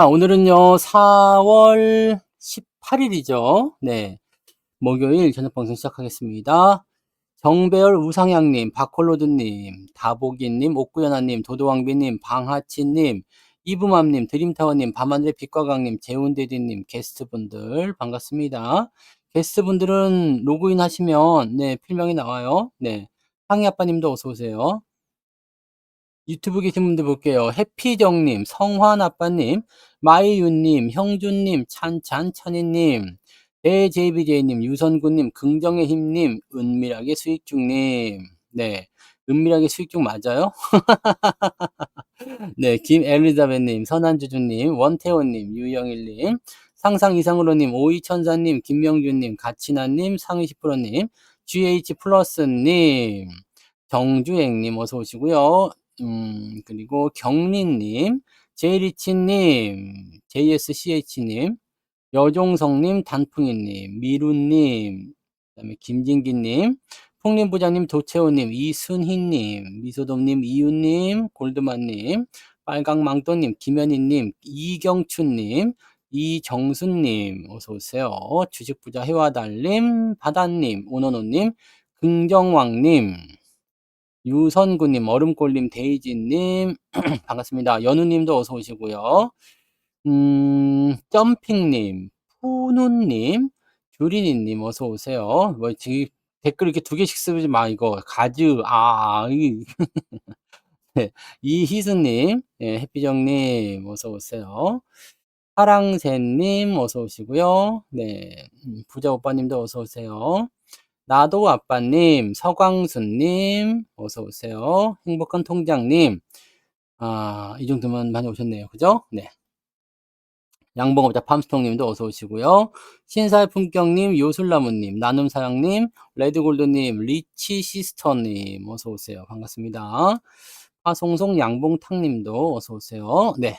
자, 오늘은요, 4월 18일이죠. 네. 목요일 저녁 방송 시작하겠습니다. 정배열 우상향님, 박홀로드님, 다보기님, 옥구연아님, 도도왕비님, 방하치님, 이브맘님, 드림타워님, 밤하늘의 빛과강님, 재훈대디님, 게스트분들 반갑습니다. 게스트분들은 로그인 하시면 네, 필명이 나와요. 네. 상희아빠님도 어서오세요. 유튜브 계신 분들 볼게요. 해피정님, 성환아빠님, 마이윤님, 형준님, 찬찬찬이님, JJBJ님, 유선구님, 긍정의 힘님, 은밀하게 수익중님. 네. 은밀하게 수익중 맞아요? 네. 김엘리자벳님, 선한주주님, 원태호님, 유영일님, 상상 이상으로님, 오이천사님, 김명준님, 가치나님, 상위10%님, GH 플러스님, 정주행님 어서 오시고요. 그리고 경리님, 제이리치님, JSCH님, 여종성님, 단풍이님, 미루님, 그다음에 김진기님, 풍림부장님, 도채호님, 이순희님, 미소돔님, 이윤님, 골드만님, 빨강망토님, 김현희님, 이경춘님, 이정순님, 어서오세요. 주식부자 해와달님, 바다님, 오너노님, 긍정왕님, 유선구님, 얼음골님, 데이지님, 반갑습니다. 연우님도 어서 오시고요. 점핑님, 푸누님, 주린이님 어서 오세요. 뭐 지금 댓글 이렇게 두 개씩 쓰지 마 이거 가즈 네. 이희수님, 예, 해피정님 어서 오세요. 파랑새님 어서 오시고요. 네, 부자 오빠님도 어서 오세요. 나도 아빠님, 서광수님 어서 오세요. 행복한 통장님, 이 정도면 많이 오셨네요, 그죠? 네. 양봉업자 팜스통님도 어서 오시고요. 신사의 품격님, 요술나무님, 나눔사랑님, 레드골드님, 리치시스터님 어서 오세요. 반갑습니다. 파송송 양봉탕님도 어서 오세요. 네.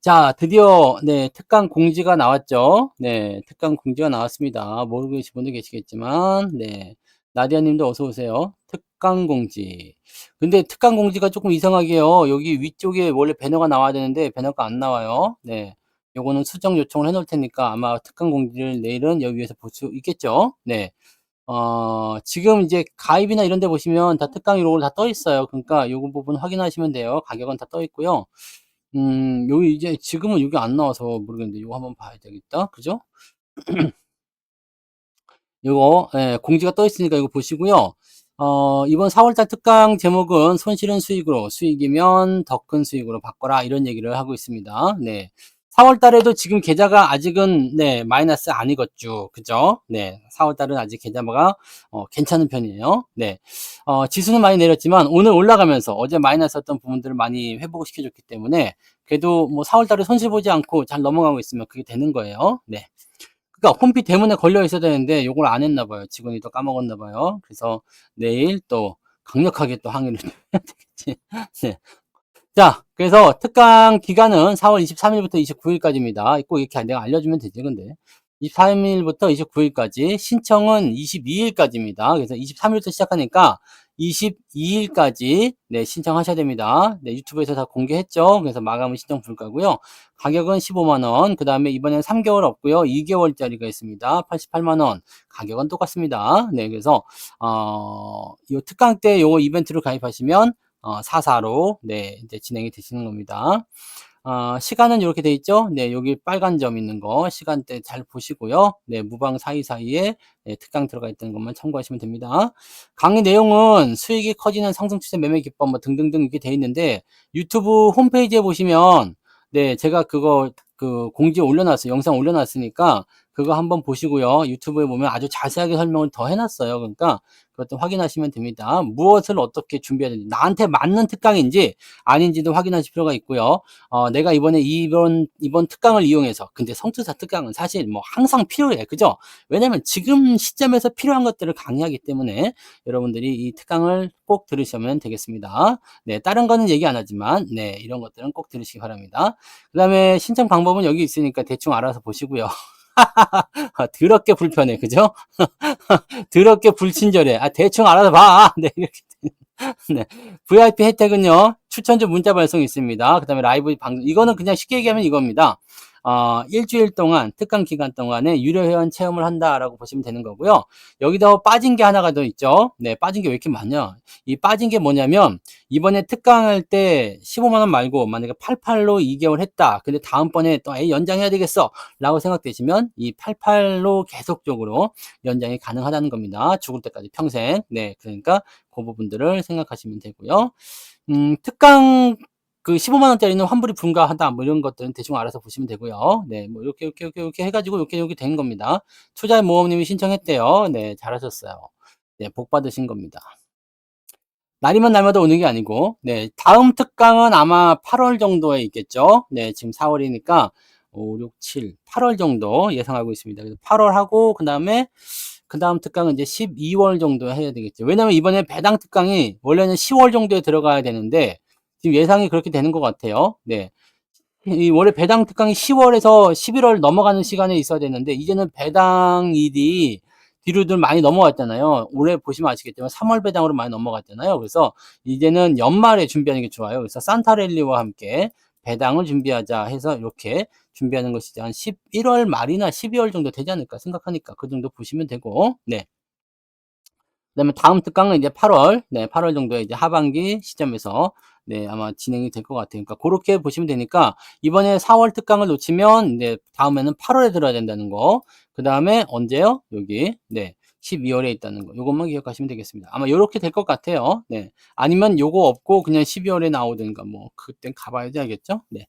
자, 드디어 네, 특강 공지가 나왔죠. 네, 특강 공지가 나왔습니다. 모르고 계신 분도 계시겠지만, 네, 나디아님도 어서 오세요. 특강 공지. 근데 특강 공지가 조금 이상하게요. 여기 위쪽에 원래 배너가 나와야 되는데 배너가 안 나와요. 네, 요거는 수정 요청을 해놓을 테니까 아마 특강 공지를 내일은 여기 위에서 볼 수 있겠죠. 네. 지금 이제 가입이나 이런 데 보시면 다 특강 이런 다 떠 있어요. 그러니까 요거 부분 확인하시면 돼요. 가격은 다 떠 있고요. 여기 이제 지금은 여기 안 나와서 모르겠는데 요거 한번 봐야 되겠다. 그죠? 요거 예, 공지가 떠 있으니까 이거 보시고요. 이번 4월달 특강 제목은 손실은 수익으로, 수익이면 더 큰 수익으로 바꿔라 이런 얘기를 하고 있습니다. 네. 4월달에도 지금 계좌가 아직은 네 마이너스 아니겠죠, 그죠? 네, 4월달은 아직 계좌가 괜찮은 편이에요. 네, 지수는 많이 내렸지만 오늘 올라가면서 어제 마이너스였던 부분들을 많이 회복을 시켜줬기 때문에 그래도 뭐 4월달에 손실 보지 않고 잘 넘어가고 있으면 그게 되는 거예요. 네. 그러니까 홈피 때문에 걸려 있어야 되는데 요걸 안 했나 봐요. 직원이 또 까먹었나 봐요. 그래서 내일 또 강력하게 또 항의를 해야 되겠지. 네. 자, 그래서 특강 기간은 4월 23일부터 29일까지입니다. 꼭 이렇게 내가 알려주면 되지, 근데. 23일부터 29일까지, 신청은 22일까지입니다. 그래서 23일부터 시작하니까 22일까지, 네, 신청하셔야 됩니다. 네, 유튜브에서 다 공개했죠. 그래서 마감은 신청 불가고요. 가격은 15만원. 그 다음에 이번에는 3개월 없고요. 2개월짜리가 있습니다. 88만원. 가격은 똑같습니다. 네, 그래서, 이 특강 때 요 이벤트로 가입하시면 4사로 네, 이제 진행이 되시는 겁니다. 시간은 이렇게 돼 있죠. 네, 여기 빨간 점 있는 거 시간대 잘 보시고요. 네, 무방 사이사이에 네, 특강 들어가 있다는 것만 참고하시면 됩니다. 강의 내용은 수익이 커지는 상승 추세 매매 기법 뭐 등등등 이렇게 돼 있는데 유튜브 홈페이지에 보시면 네, 제가 그거 그 공지 올려놨어요. 영상 올려놨으니까 그거 한번 보시고요. 유튜브에 보면 아주 자세하게 설명을 더 해놨어요. 그러니까 그것도 확인하시면 됩니다. 무엇을 어떻게 준비해야 되는지, 나한테 맞는 특강인지 아닌지도 확인하실 필요가 있고요. 내가 이번에 이번 특강을 이용해서, 근데 성투사 특강은 사실 뭐 항상 필요해. 그죠? 왜냐면 지금 시점에서 필요한 것들을 강의하기 때문에 여러분들이 이 특강을 꼭 들으시면 되겠습니다. 네, 다른 거는 얘기 안 하지만, 네, 이런 것들은 꼭 들으시기 바랍니다. 그 다음에 신청 방법은 여기 있으니까 대충 알아서 보시고요. 더럽게 불편해. 그죠? 더럽게 불친절해. 대충 알아서 봐. 네, 이렇게. 네. VIP 혜택은요, 추천주 문자 발송이 있습니다. 그다음에 라이브 방송. 이거는 그냥 쉽게 얘기하면 이겁니다. 일주일 동안 특강 기간 동안에 유료 회원 체험을 한다라고 보시면 되는 거고요. 여기다 빠진 게 하나가 더 있죠. 네, 빠진 게 왜 이렇게 많냐? 이 빠진 게 뭐냐면 이번에 특강할 때 15만 원 말고 만약에 88로 2개월 했다. 근데 다음번에 또 연장해야 되겠어라고 생각되시면 이 88로 계속적으로 연장이 가능하다는 겁니다. 죽을 때까지 평생. 네, 그러니까 그 부분들을 생각하시면 되고요. 특강 그 15만 원짜리는 환불이 불가하다 뭐 이런 것들은 대충 알아서 보시면 되고요. 네, 뭐 이렇게 해가지고 이렇게 된 겁니다. 투자 모험님이 신청했대요. 네, 잘하셨어요. 네, 복 받으신 겁니다. 날이면 날마다 오는 게 아니고, 네, 다음 특강은 아마 8월 정도에 있겠죠. 네, 지금 4월이니까 5, 6, 7, 8월 정도 예상하고 있습니다. 그래서 8월 하고 그 다음 특강은 이제 12월 정도 해야 되겠죠. 왜냐면 이번에 배당 특강이 원래는 10월 정도에 들어가야 되는데 지금 예상이 그렇게 되는 것 같아요. 네. 이 원래 배당 특강이 10월에서 11월 넘어가는 시간에 있어야 되는데 이제는 배당일이 뒤로들 많이 넘어갔잖아요. 올해 보시면 아시겠지만 3월 배당으로 많이 넘어갔잖아요. 그래서 이제는 연말에 준비하는 게 좋아요. 그래서 산타랠리와 함께 배당을 준비하자 해서 이렇게 준비하는 것이 한 11월 말이나 12월 정도 되지 않을까 생각하니까 그 정도 보시면 되고, 네. 그다음에 다음 특강은 이제 8월, 네, 8월 정도에 이제 하반기 시점에서 네, 아마 진행이 될 것 같아요. 그러니까 그렇게 보시면 되니까 이번에 4월 특강을 놓치면 이제 다음에는 8월에 들어야 된다는 거. 그다음에 언제요? 여기 네, 12월에 있다는 거. 요것만 기억하시면 되겠습니다. 아마 요렇게 될 것 같아요. 네, 아니면 요거 없고 그냥 12월에 나오든가 뭐 그땐 가봐야지 알겠죠? 네.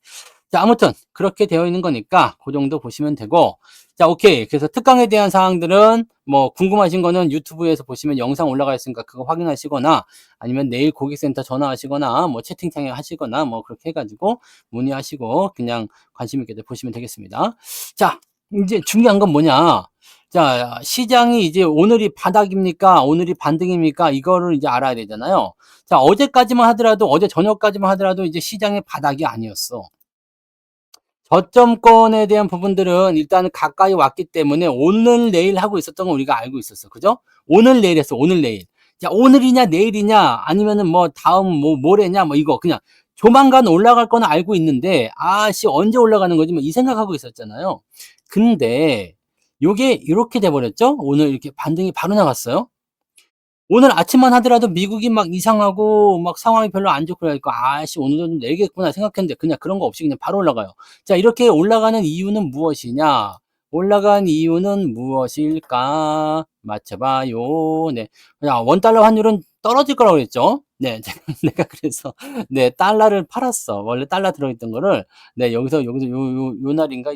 자, 아무튼 그렇게 되어 있는 거니까 그 정도 보시면 되고, 자, 오케이. 그래서 특강에 대한 사항들은 뭐 궁금하신 거는 유튜브에서 보시면 영상 올라가 있으니까 그거 확인하시거나 아니면 내일 고객센터 전화하시거나 뭐 채팅창에 하시거나 뭐 그렇게 해가지고 문의하시고 그냥 관심 있게 보시면 되겠습니다. 자, 이제 중요한 건 뭐냐? 자, 시장이 이제 오늘이 바닥입니까? 오늘이 반등입니까? 이거를 이제 알아야 되잖아요. 자, 어제까지만 하더라도 어제 저녁까지만 하더라도 이제 시장의 바닥이 아니었어. 저점권에 대한 부분들은 일단은 가까이 왔기 때문에 오늘 내일 하고 있었던 건 우리가 알고 있었어. 그죠? 오늘 내일 했어. 오늘 내일. 자, 오늘이냐 내일이냐 아니면은 뭐 다음 뭐 모레냐 뭐 이거 그냥 조만간 올라갈 거는 알고 있는데 아씨 언제 올라가는 거지 뭐 이 생각하고 있었잖아요. 근데 요게 이렇게 돼 버렸죠? 오늘 이렇게 반등이 바로 나갔어요. 오늘 아침만 하더라도 미국이 막 이상하고 막 상황이 별로 안 좋고 그러니까 아씨 오늘은 좀 내리겠구나 생각했는데 그냥 그런 거 없이 그냥 바로 올라가요. 자, 이렇게 올라가는 이유는 무엇이냐? 올라간 이유는 무엇일까? 맞춰봐요. 네. 그냥 원달러 환율은 떨어질 거라고 그랬죠. 네. 내가 그래서 네, 달러를 팔았어. 원래 달러 들어있던 거를 네, 여기서 요 날인가?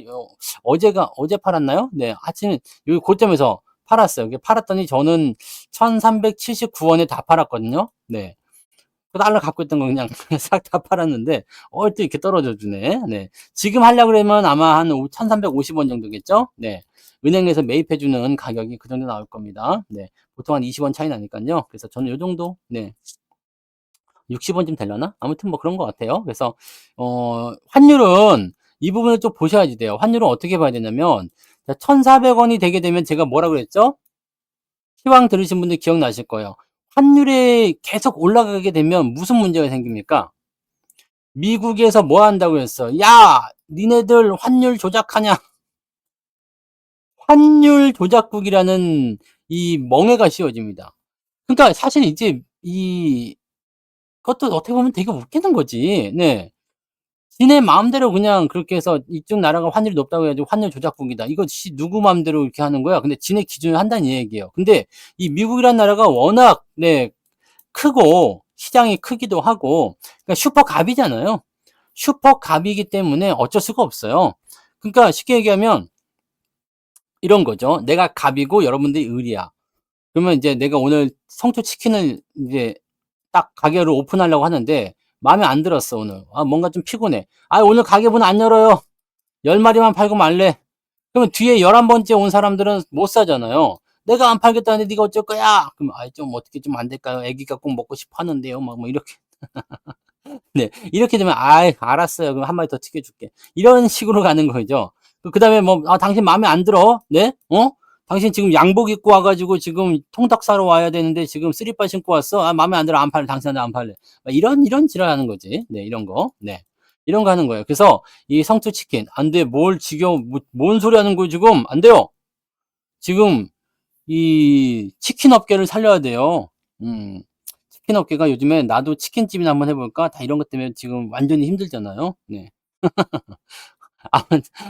어제 팔았나요? 네. 아침 요 고점에서 팔았어요. 팔았더니 저는 1379원에 다 팔았거든요. 네. 그 달러 갖고 있던 거 그냥 싹 다 팔았는데, 또 이렇게 떨어져 주네. 네. 지금 하려고 그러면 아마 한 1350원 정도겠죠? 네. 은행에서 매입해 주는 가격이 그 정도 나올 겁니다. 네. 보통 한 20원 차이 나니까요. 그래서 저는 요 정도, 네. 60원쯤 되려나? 아무튼 뭐 그런 것 같아요. 그래서, 환율은 이 부분을 좀 보셔야지 돼요. 환율은 어떻게 봐야 되냐면, 1,400원이 되게 되면 제가 뭐라 그랬죠? 시황 들으신 분들 기억나실 거예요. 환율이 계속 올라가게 되면 무슨 문제가 생깁니까? 미국에서 뭐 한다고 했어? 야, 니네들 환율 조작하냐? 환율 조작국이라는 이 멍해가 씌워집니다. 그러니까 사실 이제 이 것도 어떻게 보면 되게 웃기는 거지. 네. 지네 마음대로 그냥 그렇게 해서 이쪽 나라가 환율이 높다고 해가지고 환율 조작국이다. 이거 누구 마음대로 이렇게 하는 거야? 근데 지네 기준을 한다는 얘기예요. 근데 이 미국이라는 나라가 워낙 네, 크고 시장이 크기도 하고 그러니까 슈퍼갑이잖아요. 슈퍼갑이기 때문에 어쩔 수가 없어요. 그러니까 쉽게 얘기하면 이런 거죠. 내가 갑이고 여러분들이 을이야. 그러면 이제 내가 오늘 성토 치킨을 이제 딱 가게를 오픈하려고 하는데 마음에 안 들었어 오늘. 아 뭔가 좀 피곤해. 아 오늘 가게 문 안 열어요. 10마리만 팔고 말래. 그러면 뒤에 11번째 온 사람들은 못 사잖아요. 내가 안 팔겠다는데 네가 어쩔 거야? 그럼 좀 어떻게 좀 안 될까요? 애기가 꼭 먹고 싶어 하는데요. 막 뭐 이렇게. 네. 이렇게 되면 알았어요. 그럼 한 마리 더 튀겨줄게. 이런 식으로 가는 거죠. 그다음에 뭐 당신 마음에 안 들어? 네? 당신 지금 양복 입고 와 가지고 지금 통닭 사러 와야 되는데 지금 쓰리빠 신고 왔어? 아 마음에 안 들어. 안 팔래. 당신한테 안 팔래. 막 이런 지랄하는 거지. 네 이런 거. 네. 이런 거 하는 거예요. 그래서 이 성투치킨 "안 돼. 뭘 지겨워. 뭔 소리 하는 거야 지금. 안 돼요." 지금 이 치킨 업계를 살려야 돼요. 음. 치킨 업계가 요즘에 '나도 치킨집이나 한번 해 볼까?' 다 이런 것 때문에 지금 완전히 힘들잖아요. 네. 아무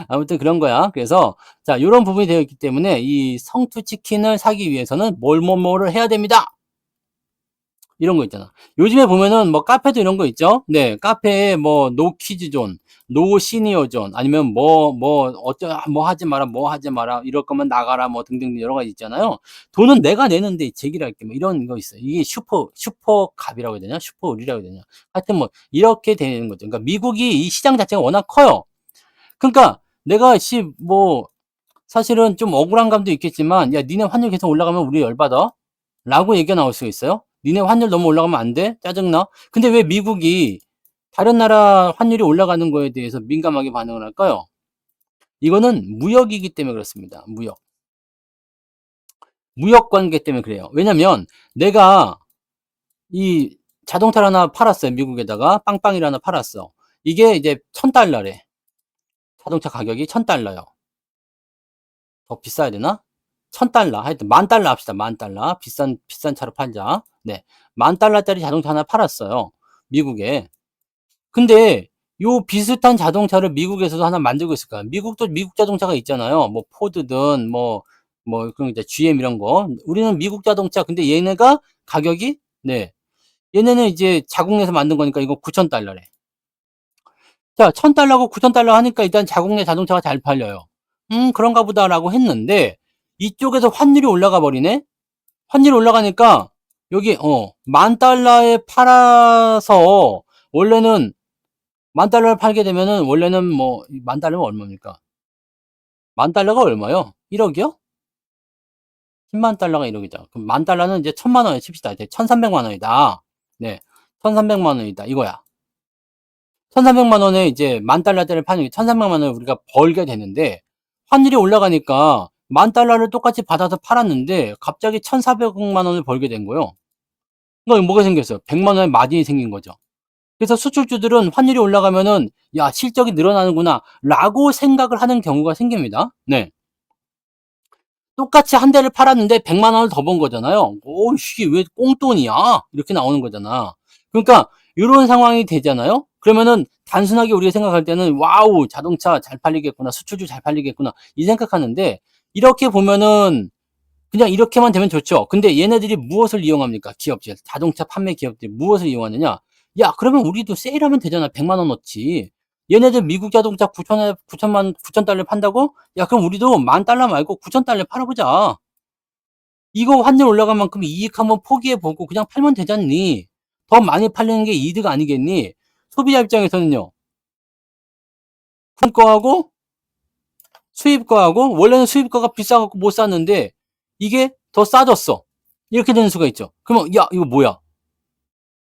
아무튼 그런 거야. 그래서 자 요런 부분이 되어 있기 때문에 이 성투치킨을 사기 위해서는 뭐를 해야 됩니다. 이런 거 있잖아. 요즘에 보면은 뭐 카페도 이런 거 있죠. 네. 카페에 뭐 노 키즈 존, 노 시니어 존 아니면 뭐 하지 마라, 뭐 하지 마라, 이럴 거면 나가라 뭐 등등 여러 가지 있잖아요. 돈은 내가 내는데 제기할게 뭐 이런 거 있어요. 이게 슈퍼갑이라고 해야 되나? 슈퍼울이라고 해야 되나? 하여튼 뭐 이렇게 되는 거죠. 그러니까 미국이 이 시장 자체가 워낙 커요. 그러니까 내가 뭐 사실은 좀 억울한 감도 있겠지만 "야 니네 환율 계속 올라가면 우리 열받아." 라고 얘기가 나올 수가 있어요. "니네 환율 너무 올라가면 안 돼? 짜증나." 근데 왜 미국이 다른 나라 환율이 올라가는 거에 대해서 민감하게 반응을 할까요? 이거는 무역이기 때문에 그렇습니다. 무역. 무역 관계 때문에 그래요. 왜냐면 내가 이 자동차를 하나 팔았어요, 미국에다가. 빵빵이를 하나 팔았어. 이게 이제 $1,000 래. 자동차 가격이 $1,000 요. 더 비싸야 되나? $1,000 하여튼 $10,000 합시다. $10,000 비싼 차로 팔자. 네. $10,000 짜리 자동차 하나 팔았어요, 미국에. 근데 요 비슷한 자동차를 미국에서도 하나 만들고 있을까요? 미국도 미국 자동차가 있잖아요. 뭐 포드든 뭐 그런 이제 GM 이런 거. 우리는 미국 자동차 근데 얘네가 가격이 네. 얘네는 이제 자국내에서 만든 거니까 이거 $9,000 래. 자, $1,000고 $9,000 하니까 일단 자국내 자동차가 잘 팔려요. 그런가 보다라고 했는데 이쪽에서 환율이 올라가 버리네. 환율이 올라가니까 여기 $10,000에 팔아서 원래는 $10,000에 팔게 되면은 원래는 뭐 $10,000면 얼마입니까? $10,000가 얼마요? 1억 이요? 100,000달러가 1억이죠. 그럼 $10,000는 이제 1,000만 원에 칩시다. 이제 1,300만 원이다. 네. 1,300만 원이다. 이거야. 1,300만 원에 이제 $10,000짜리를 파는 게 1,300만 원을 우리가 벌게 되는데 환율이 올라가니까 $10,000를 똑같이 받아서 팔았는데 갑자기 1,400만 원을 벌게 된 거예요. 그러니까 뭐가 생겼어요? 100만 원의 마진이 생긴 거죠. 그래서 수출주들은 환율이 올라가면은 '야 실적이 늘어나는구나.'라고 생각을 하는 경우가 생깁니다. 네. 똑같이 한 대를 팔았는데 100만 원을 더 번 거잖아요. 이게 왜 꽁돈이야?' 이렇게 나오는 거잖아. 그러니까 요런 상황이 되잖아요. 그러면은 단순하게 우리가 생각할 때는 '와우 자동차 잘 팔리겠구나. 수출주 잘 팔리겠구나.' 이 생각하는데 이렇게 보면은 그냥 이렇게만 되면 좋죠. 근데 얘네들이 무엇을 이용합니까? 기업들, 자동차 판매 기업들이 무엇을 이용하느냐? 야, 그러면 우리도 세일하면 되잖아. 100만 원어치. 얘네들 미국 자동차 9천달러 판다고? 야, 그럼 우리도 10,000달러 말고 9천달러에 팔아보자. 이거 환율 올라간 만큼 이익 한번 포기해보고 그냥 팔면 되잖니. 더 많이 팔리는 게 이득 아니겠니? 소비자 입장에서는요. 거하고 수입 거하고 원래는 수입 거가 비싸갖고 못 샀는데 이게 더 싸졌어. 이렇게 되는 수가 있죠. 그러면 야 이거 뭐야?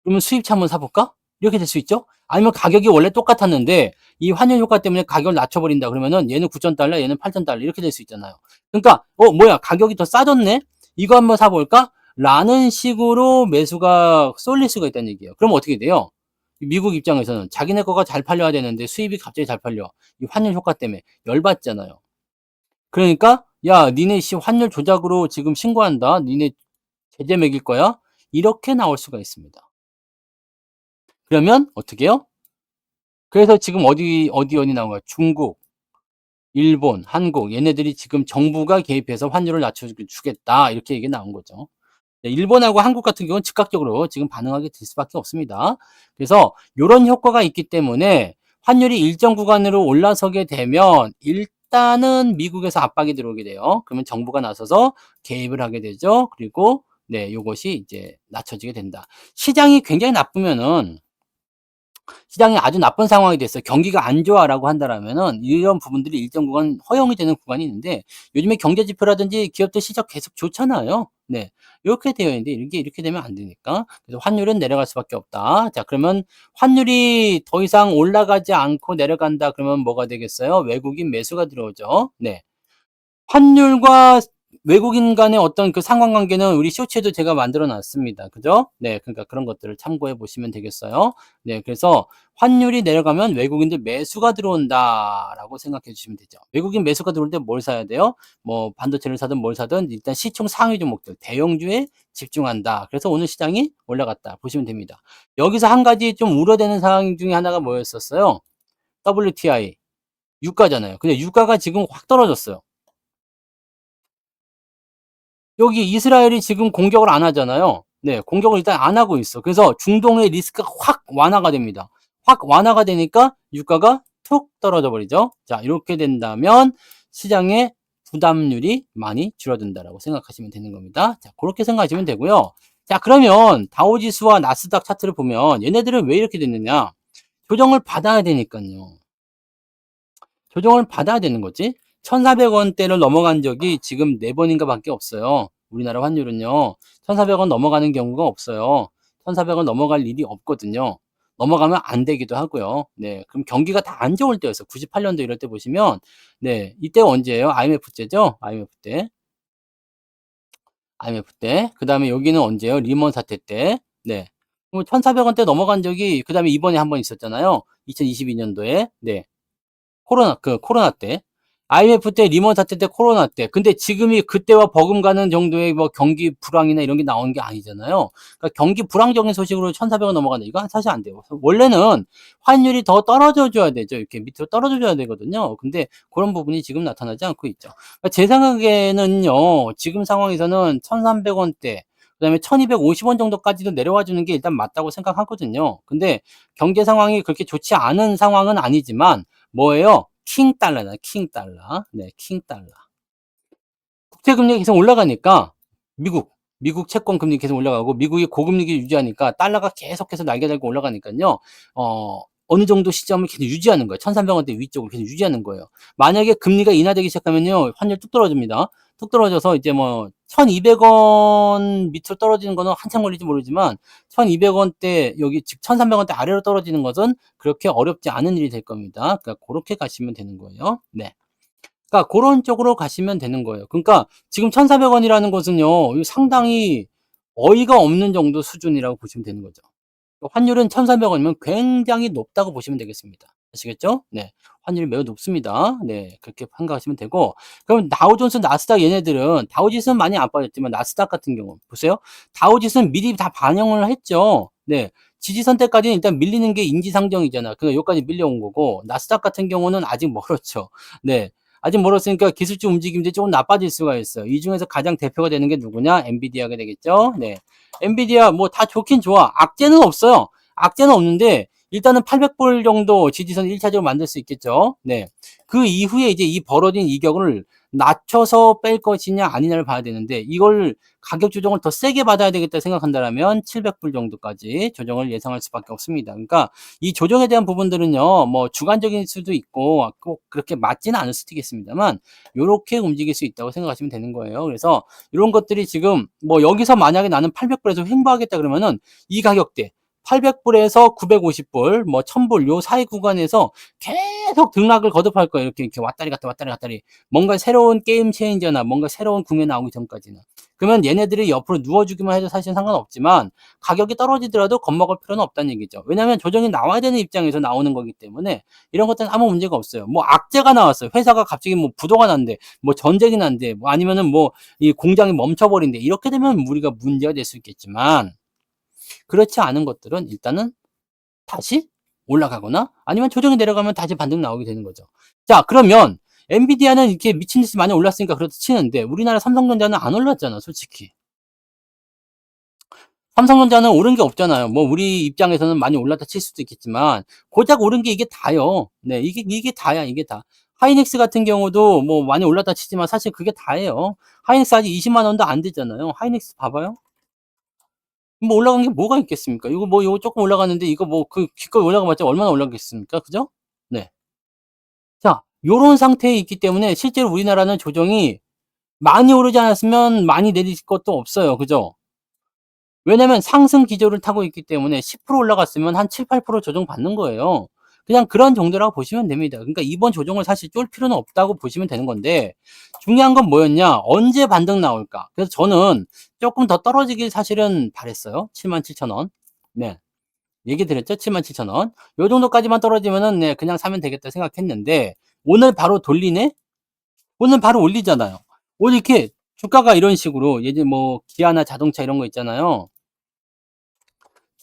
그러면 수입차 한번 사볼까? 이렇게 될 수 있죠. 아니면 가격이 원래 똑같았는데 이 환율 효과 때문에 가격을 낮춰버린다 그러면은 얘는 9,000달러 얘는 8,000달러 이렇게 될 수 있잖아요. 그러니까 뭐야 가격이 더 싸졌네. 이거 한번 사볼까? 라는 식으로 매수가 쏠릴 수가 있다는 얘기예요. 그럼 어떻게 돼요? 미국 입장에서는 자기네 거가 잘 팔려야 되는데 수입이 갑자기 잘 팔려. 이 환율 효과 때문에 열받잖아요. 그러니까 "야 니네 환율 조작으로 지금 신고한다. 니네 제재 매길 거야." 이렇게 나올 수가 있습니다. 그러면 어떻게 해요? 그래서 지금 어디 나온 거야? 중국, 일본, 한국 얘네들이 지금 "정부가 개입해서 환율을 낮춰 주겠다." 이렇게 얘기가 나온 거죠. 네, 일본하고 한국 같은 경우는 즉각적으로 지금 반응하게 될 수밖에 없습니다. 그래서 요런 효과가 있기 때문에 환율이 일정 구간으로 올라서게 되면 일단은 미국에서 압박이 들어오게 돼요. 그러면 정부가 나서서 개입을 하게 되죠. 그리고 네, 요것이 이제 낮춰지게 된다. 시장이 굉장히 나쁘면은 시장이 아주 나쁜 상황이 됐어요. 경기가 안 좋아라고 한다라면은 이런 부분들이 일정 구간 허용이 되는 구간이 있는데 요즘에 경제 지표라든지 기업들 실적 계속 좋잖아요. 네. 요렇게 되어 있는데 이렇게 되면 안 되니까. 그래서 환율은 내려갈 수밖에 없다. 자, 그러면 환율이 더 이상 올라가지 않고 내려간다 그러면 뭐가 되겠어요? 외국인 매수가 들어오죠. 네. 환율과 외국인 간의 어떤 그 상관관계는 우리 쇼츠에도 제가 만들어 놨습니다. 그죠? 네. 그러니까 그런 것들을 참고해 보시면 되겠어요. 네. 그래서 환율이 내려가면 외국인들 매수가 들어온다라고 생각해 주시면 되죠. 외국인 매수가 들어올 때 뭘 사야 돼요? 뭐 반도체를 사든 뭘 사든 일단 시총 상위 종목들, 대형주에 집중한다. 그래서 오늘 시장이 올라갔다 보시면 됩니다. 여기서 한 가지 좀 우려되는 상황 중에 하나가 뭐였었어요? WTI 유가잖아요. 근데 유가가 지금 확 떨어졌어요. 여기 이스라엘이 지금 공격을 안 하잖아요. 네, 공격을 일단 안 하고 있어. 그래서 중동의 리스크가 확 완화가 됩니다. 확 완화가 되니까 유가가 툭 떨어져 버리죠. 자, 이렇게 된다면 시장의 부담률이 많이 줄어든다라고 생각하시면 되는 겁니다. 자, 그렇게 생각하시면 되고요. 자, 그러면 다우지수와 나스닥 차트를 보면 얘네들은 왜 이렇게 됐느냐? 조정을 받아야 되니까요. 조정을 받아야 되는 거지. 1,400원대를 넘어간 적이 지금 4번인가 밖에 없어요. 우리나라 환율은요. 1,400원 넘어가는 경우가 없어요. 1,400원 넘어갈 일이 없거든요. 넘어가면 안 되기도 하고요. 네. 그럼 경기가 다 안 좋을 때였어요. 98년도 이럴 때 보시면 네. 이때가 언제예요? IMF 때죠? IMF 때. IMF 때. 그다음에 여기는 언제예요? 리먼 사태 때. 네. 그럼 1,400원대 넘어간 적이 그다음에 이번에 한 번 있었잖아요. 2022년도에. 네. 코로나 때. IMF 때, 리먼 사태 때, 코로나 때. 근데 지금이 그때와 버금가는 정도의 뭐 경기 불황이나 이런 게 나오는 게 아니잖아요. 그러니까 경기 불황적인 소식으로 1,400원 넘어간다. 이거 사실 안 돼요. 원래는 환율이 더 떨어져 줘야 되죠. 이렇게 밑으로 떨어져 줘야 되거든요. 근데 그런 부분이 지금 나타나지 않고 있죠. 그러니까 제 생각에는요. 지금 상황에서는 1,300원대 그다음에 1,250원 정도까지도 내려와 주는 게 일단 맞다고 생각하거든요. 근데 경제 상황이 그렇게 좋지 않은 상황은 아니지만 뭐예요? 킹 달러다. 킹 달러. 네, 킹 달러. 국채 금리가 계속 올라가니까 미국 채권 금리 계속 올라가고 미국이 고금리를 유지하니까 달러가 계속해서 날개 달고 올라가니까요. 어느 정도 시점을 계속 유지하는 거예요. 1,300원대 위쪽을 계속 유지하는 거예요. 만약에 금리가 인하되기 시작하면요. 환율 뚝 떨어집니다. 뚝 떨어져서 이제 뭐 1,200원 밑으로 떨어지는 거는 한참 걸릴지 모르지만 1,200원대 여기 즉 1,300원대 아래로 떨어지는 것은 그렇게 어렵지 않은 일이 될 겁니다. 그러니까 고렇게 가시면 되는 거예요. 네. 그러니까 고런 쪽으로 가시면 되는 거예요. 그러니까 지금 1,400원이라는 것은요. 이거 상당히 어이가 없는 정도 수준이라고 보시면 되는 거죠. 환율은 1,300원이면 굉장히 높다고 보시면 되겠습니다. 아시겠죠? 네. 환율이 매우 높습니다. 네. 그렇게 생각하시면 되고 그럼 다우존스, 나스닥 얘네들은 다우지수는 많이 안 빠졌지만 나스닥 같은 경우 보세요. 다우지수는 미리 다 반영을 했죠. 네. 지지선 때까지는 일단 밀리는 게 인지상정이잖아. 그러니까 여기까지 밀려온 거고 나스닥 같은 경우는 아직 멀었죠. 네. 아직 멀었으니까 기술주 움직임들이 조금 나빠질 수가 있어요. 이 중에서 가장 대표가 되는 게 누구냐? 엔비디아가 되겠죠. 네. 엔비디아 뭐 다 좋긴 좋아. 악재는 없어요. 악재는 없는데 일단은 800불 정도 지지선 1차적으로 만들 수 있겠죠. 네. 그 이후에 이제 이 벌어진 이격을 낮춰서 뺄 것이냐 아니냐를 봐야 되는데 이걸 가격 조정을 더 세게 받아야 되겠다 생각한다면 700불 정도까지 조정을 예상할 수밖에 없습니다. 그러니까 이 조정에 대한 부분들은요. 뭐 주관적일 수도 있고 꼭 그렇게 맞지는 않을 수도 있겠습니다만 요렇게 움직일 수 있다고 생각하시면 되는 거예요. 그래서 이런 것들이 지금 뭐 여기서 만약에 나는 800불에서 횡보하겠다 그러면은 이 가격대 800불에서 950불, 뭐 1000불 요 사이 구간에서 계속 등락을 거듭할 거예요. 이렇게 왔다리 갔다 왔다리 갔다리. 뭔가 새로운 게임 체인저나 뭔가 새로운 국면 나오기 전까지는. 그러면 얘네들이 옆으로 누워주기만 해도 사실 상관없지만 가격이 떨어지더라도 겁먹을 필요는 없다는 얘기죠. 왜냐하면 조정이 나와야 되는 입장에서 나오는 거기 때문에 이런 것들은 아무 문제가 없어요. 뭐 악재가 나왔어요. 회사가 갑자기 뭐 부도가 난대, 뭐 전쟁이 난대, 뭐 아니면은 뭐 이 공장이 멈춰버린대. 이렇게 되면 우리가 문제가 될 수 있겠지만 그렇지 않은 것들은 일단은 다시 올라가거나 아니면 조정이 내려가면 다시 반등 나오게 되는 거죠. 자, 그러면 엔비디아는 이렇게 미친 듯이 많이 올랐으니까 그렇다 치는데 우리나라 삼성전자는 안 올랐잖아, 솔직히. 삼성전자는 오른 게 없잖아요. 뭐 우리 입장에서는 많이 올랐다 칠 수도 있겠지만 고작 오른 게 이게 다요. 네, 이게 다야, 이게 다. 하이닉스 같은 경우도 뭐 많이 올랐다 치지만 사실 그게 다예요. 하이닉스 아직 20만 원도 안 되잖아요. 하이닉스 봐봐요. 뭐 올라간 게 뭐가 있겠습니까? 이거 뭐 요거 조금 올라갔는데 이거 뭐 그 기껏 올라가봤자 얼마나 올라가겠습니까? 그죠? 네. 자, 요런 상태에 있기 때문에 실제로 우리나라는 조정이 많이 오르지 않았으면 많이 내릴 것도 없어요. 그죠? 왜냐면 상승 기조를 타고 있기 때문에 10% 올라갔으면 한 7-8% 조정받는 거예요. 그냥 그런 정도라고 보시면 됩니다. 그러니까 이번 조정을 사실 쫄 필요는 없다고 보시면 되는 건데 중요한 건 뭐였냐? 언제 반등 나올까? 그래서 저는 조금 더 떨어지길 사실은 바랬어요. 77,000원. 네. 얘기 드렸죠? 77,000원. 요 정도까지만 떨어지면은 네, 그냥 사면 되겠다 생각했는데 오늘 바로 돌리네? 오늘 바로 올리잖아요. 오늘 이렇게 주가가 이런 식으로 예전 뭐 기아나 자동차 이런 거 있잖아요.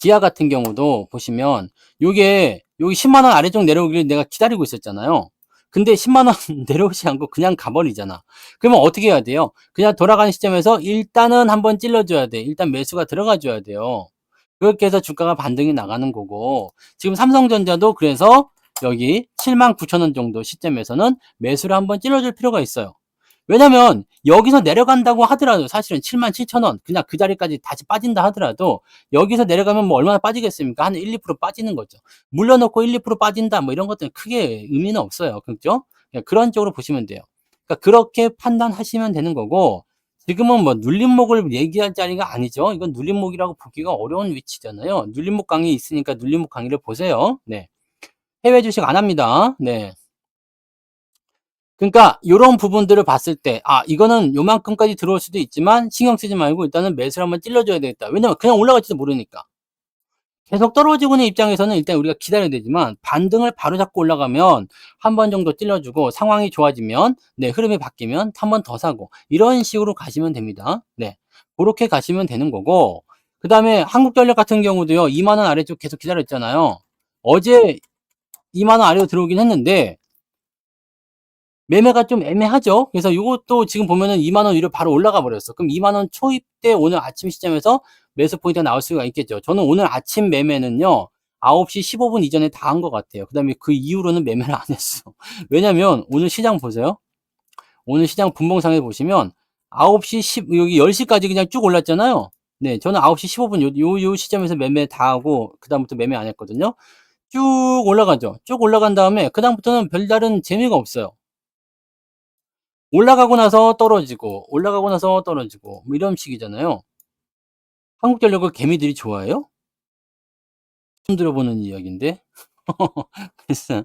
기아 같은 경우도 보시면 요게 여기 10만 원 아래쪽 내려오기를 내가 기다리고 있었잖아요. 근데 10만 원 내려오지 않고 그냥 가버리잖아. 그러면 어떻게 해야 돼요? 그냥 돌아가는 시점에서 일단은 한번 찔러줘야 돼. 일단 매수가 들어가 줘야 돼요. 그렇게 해서 주가가 반등이 나가는 거고 지금 삼성전자도 그래서 여기 79,000원 정도 시점에서는 매수를 한번 찔러줄 필요가 있어요. 왜냐면 여기서 내려간다고 하더라도 사실은 77,000원 그냥 그 자리까지 다시 빠진다 하더라도 여기서 내려가면 뭐 얼마나 빠지겠습니까? 한 1, 2% 빠지는 거죠. 물려놓고 1, 2% 빠진다 뭐 이런 것들은 크게 의미는 없어요. 그죠? 그런 쪽으로 보시면 돼요. 그러니까 그렇게 판단하시면 되는 거고 지금은 뭐 눌림목을 얘기할 자리가 아니죠. 이건 눌림목이라고 보기가 어려운 위치잖아요. 눌림목 강의 있으니까 눌림목 강의를 보세요. 네. 해외 주식 안 합니다. 네. 그러니까 요런 부분들을 봤을 때 이거는 요만큼까지 들어올 수도 있지만 신경 쓰지 말고 일단은 매수를 한번 찔러줘야 되겠다. 왜냐면 그냥 올라갈지도 모르니까. 계속 떨어지고 있는 입장에서는 일단 우리가 기다려야 되지만 반등을 바로잡고 올라가면 한 번 정도 찔러주고 상황이 좋아지면 네, 흐름이 바뀌면 한 번 더 사고 이런 식으로 가시면 됩니다. 네. 그렇게 가시면 되는 거고 그다음에 한국전력 같은 경우도요. 2만 원 아래쪽 계속 기다렸잖아요. 어제 2만 원 아래로 들어오긴 했는데 매매가 좀 애매하죠. 그래서 요것도 지금 보면은 2만 원 위로 바로 올라가 버렸어. 그럼 2만 원 초입 때 오늘 아침 시점에서 매수 포인트가 나올 수가 있겠죠. 저는 오늘 아침 매매는요. 9시 15분 이전에 다 한 것 같아요. 그다음에 그 이후로는 매매를 안 했어. 왜냐면 오늘 시장 보세요. 오늘 시장 분봉상에 보시면 9시 10 여기 10시까지 그냥 쭉 올랐잖아요. 네, 저는 9시 15분 요 시점에서 매매 다 하고 그다음부터 매매 안 했거든요. 쭉 올라가죠. 쭉 올라간 다음에 그다음부터는 별다른 재미가 없어요. 올라가고 나서 떨어지고 올라가고 나서 떨어지고 뭐 이런 식이잖아요. 한국전력을 개미들이 좋아해요? 처음 들어보는 이야기인데. 그래서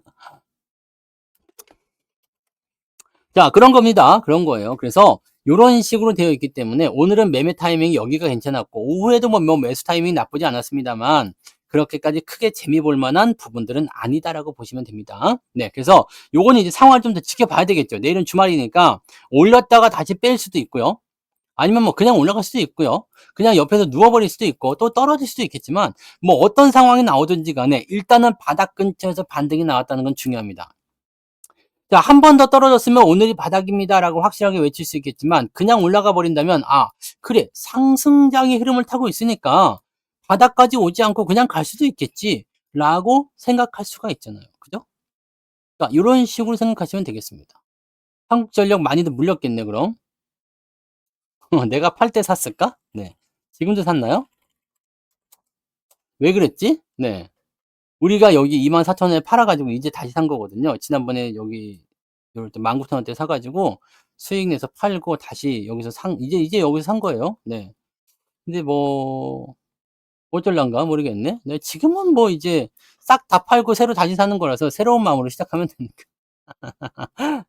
자, 그런 겁니다. 그런 거예요. 그래서 요런 식으로 되어 있기 때문에 오늘은 매매 타이밍이 여기가 괜찮았고 오후에도 뭐 매수 타이밍이 나쁘지 않았습니다만 그렇게까지 크게 재미 볼 만한 부분들은 아니다라고 보시면 됩니다. 네, 그래서 요거는 이제 상황을 좀 더 지켜봐야 되겠죠. 내일은 주말이니까 올렸다가 다시 뺄 수도 있고요. 아니면 뭐 그냥 올라갈 수도 있고요. 그냥 옆에서 누워버릴 수도 있고 또 떨어질 수도 있겠지만 뭐 어떤 상황이 나오든지 간에 일단은 바닥 근처에서 반등이 나왔다는 건 중요합니다. 자, 한 번 더 떨어졌으면 오늘이 바닥입니다라고 확실하게 외칠 수 있겠지만 그냥 올라가 버린다면 그래 상승장의 흐름을 타고 있으니까 바닥까지 오지 않고 그냥 갈 수도 있겠지라고 생각할 수가 있잖아요. 그죠? 그러니까 이런 식으로 생각하시면 되겠습니다. 한국전력 많이들 물렸겠네 그럼. 내가 팔 때 샀을까? 네. 지금도 샀나요? 왜 그랬지? 네. 우리가 여기 24,000원에 팔아 가지고 이제 다시 산 거거든요. 지난번에 여기 요럴 때 19,000원대 사 가지고 수익 내서 팔고 다시 여기서 산 이제 여기서 산 거예요. 네. 근데 뭐 어쩔란가 모르겠네. 네, 지금은 뭐 이제 싹 다 팔고 새로 다시 사는 거라서 새로운 마음으로 시작하면 되니까.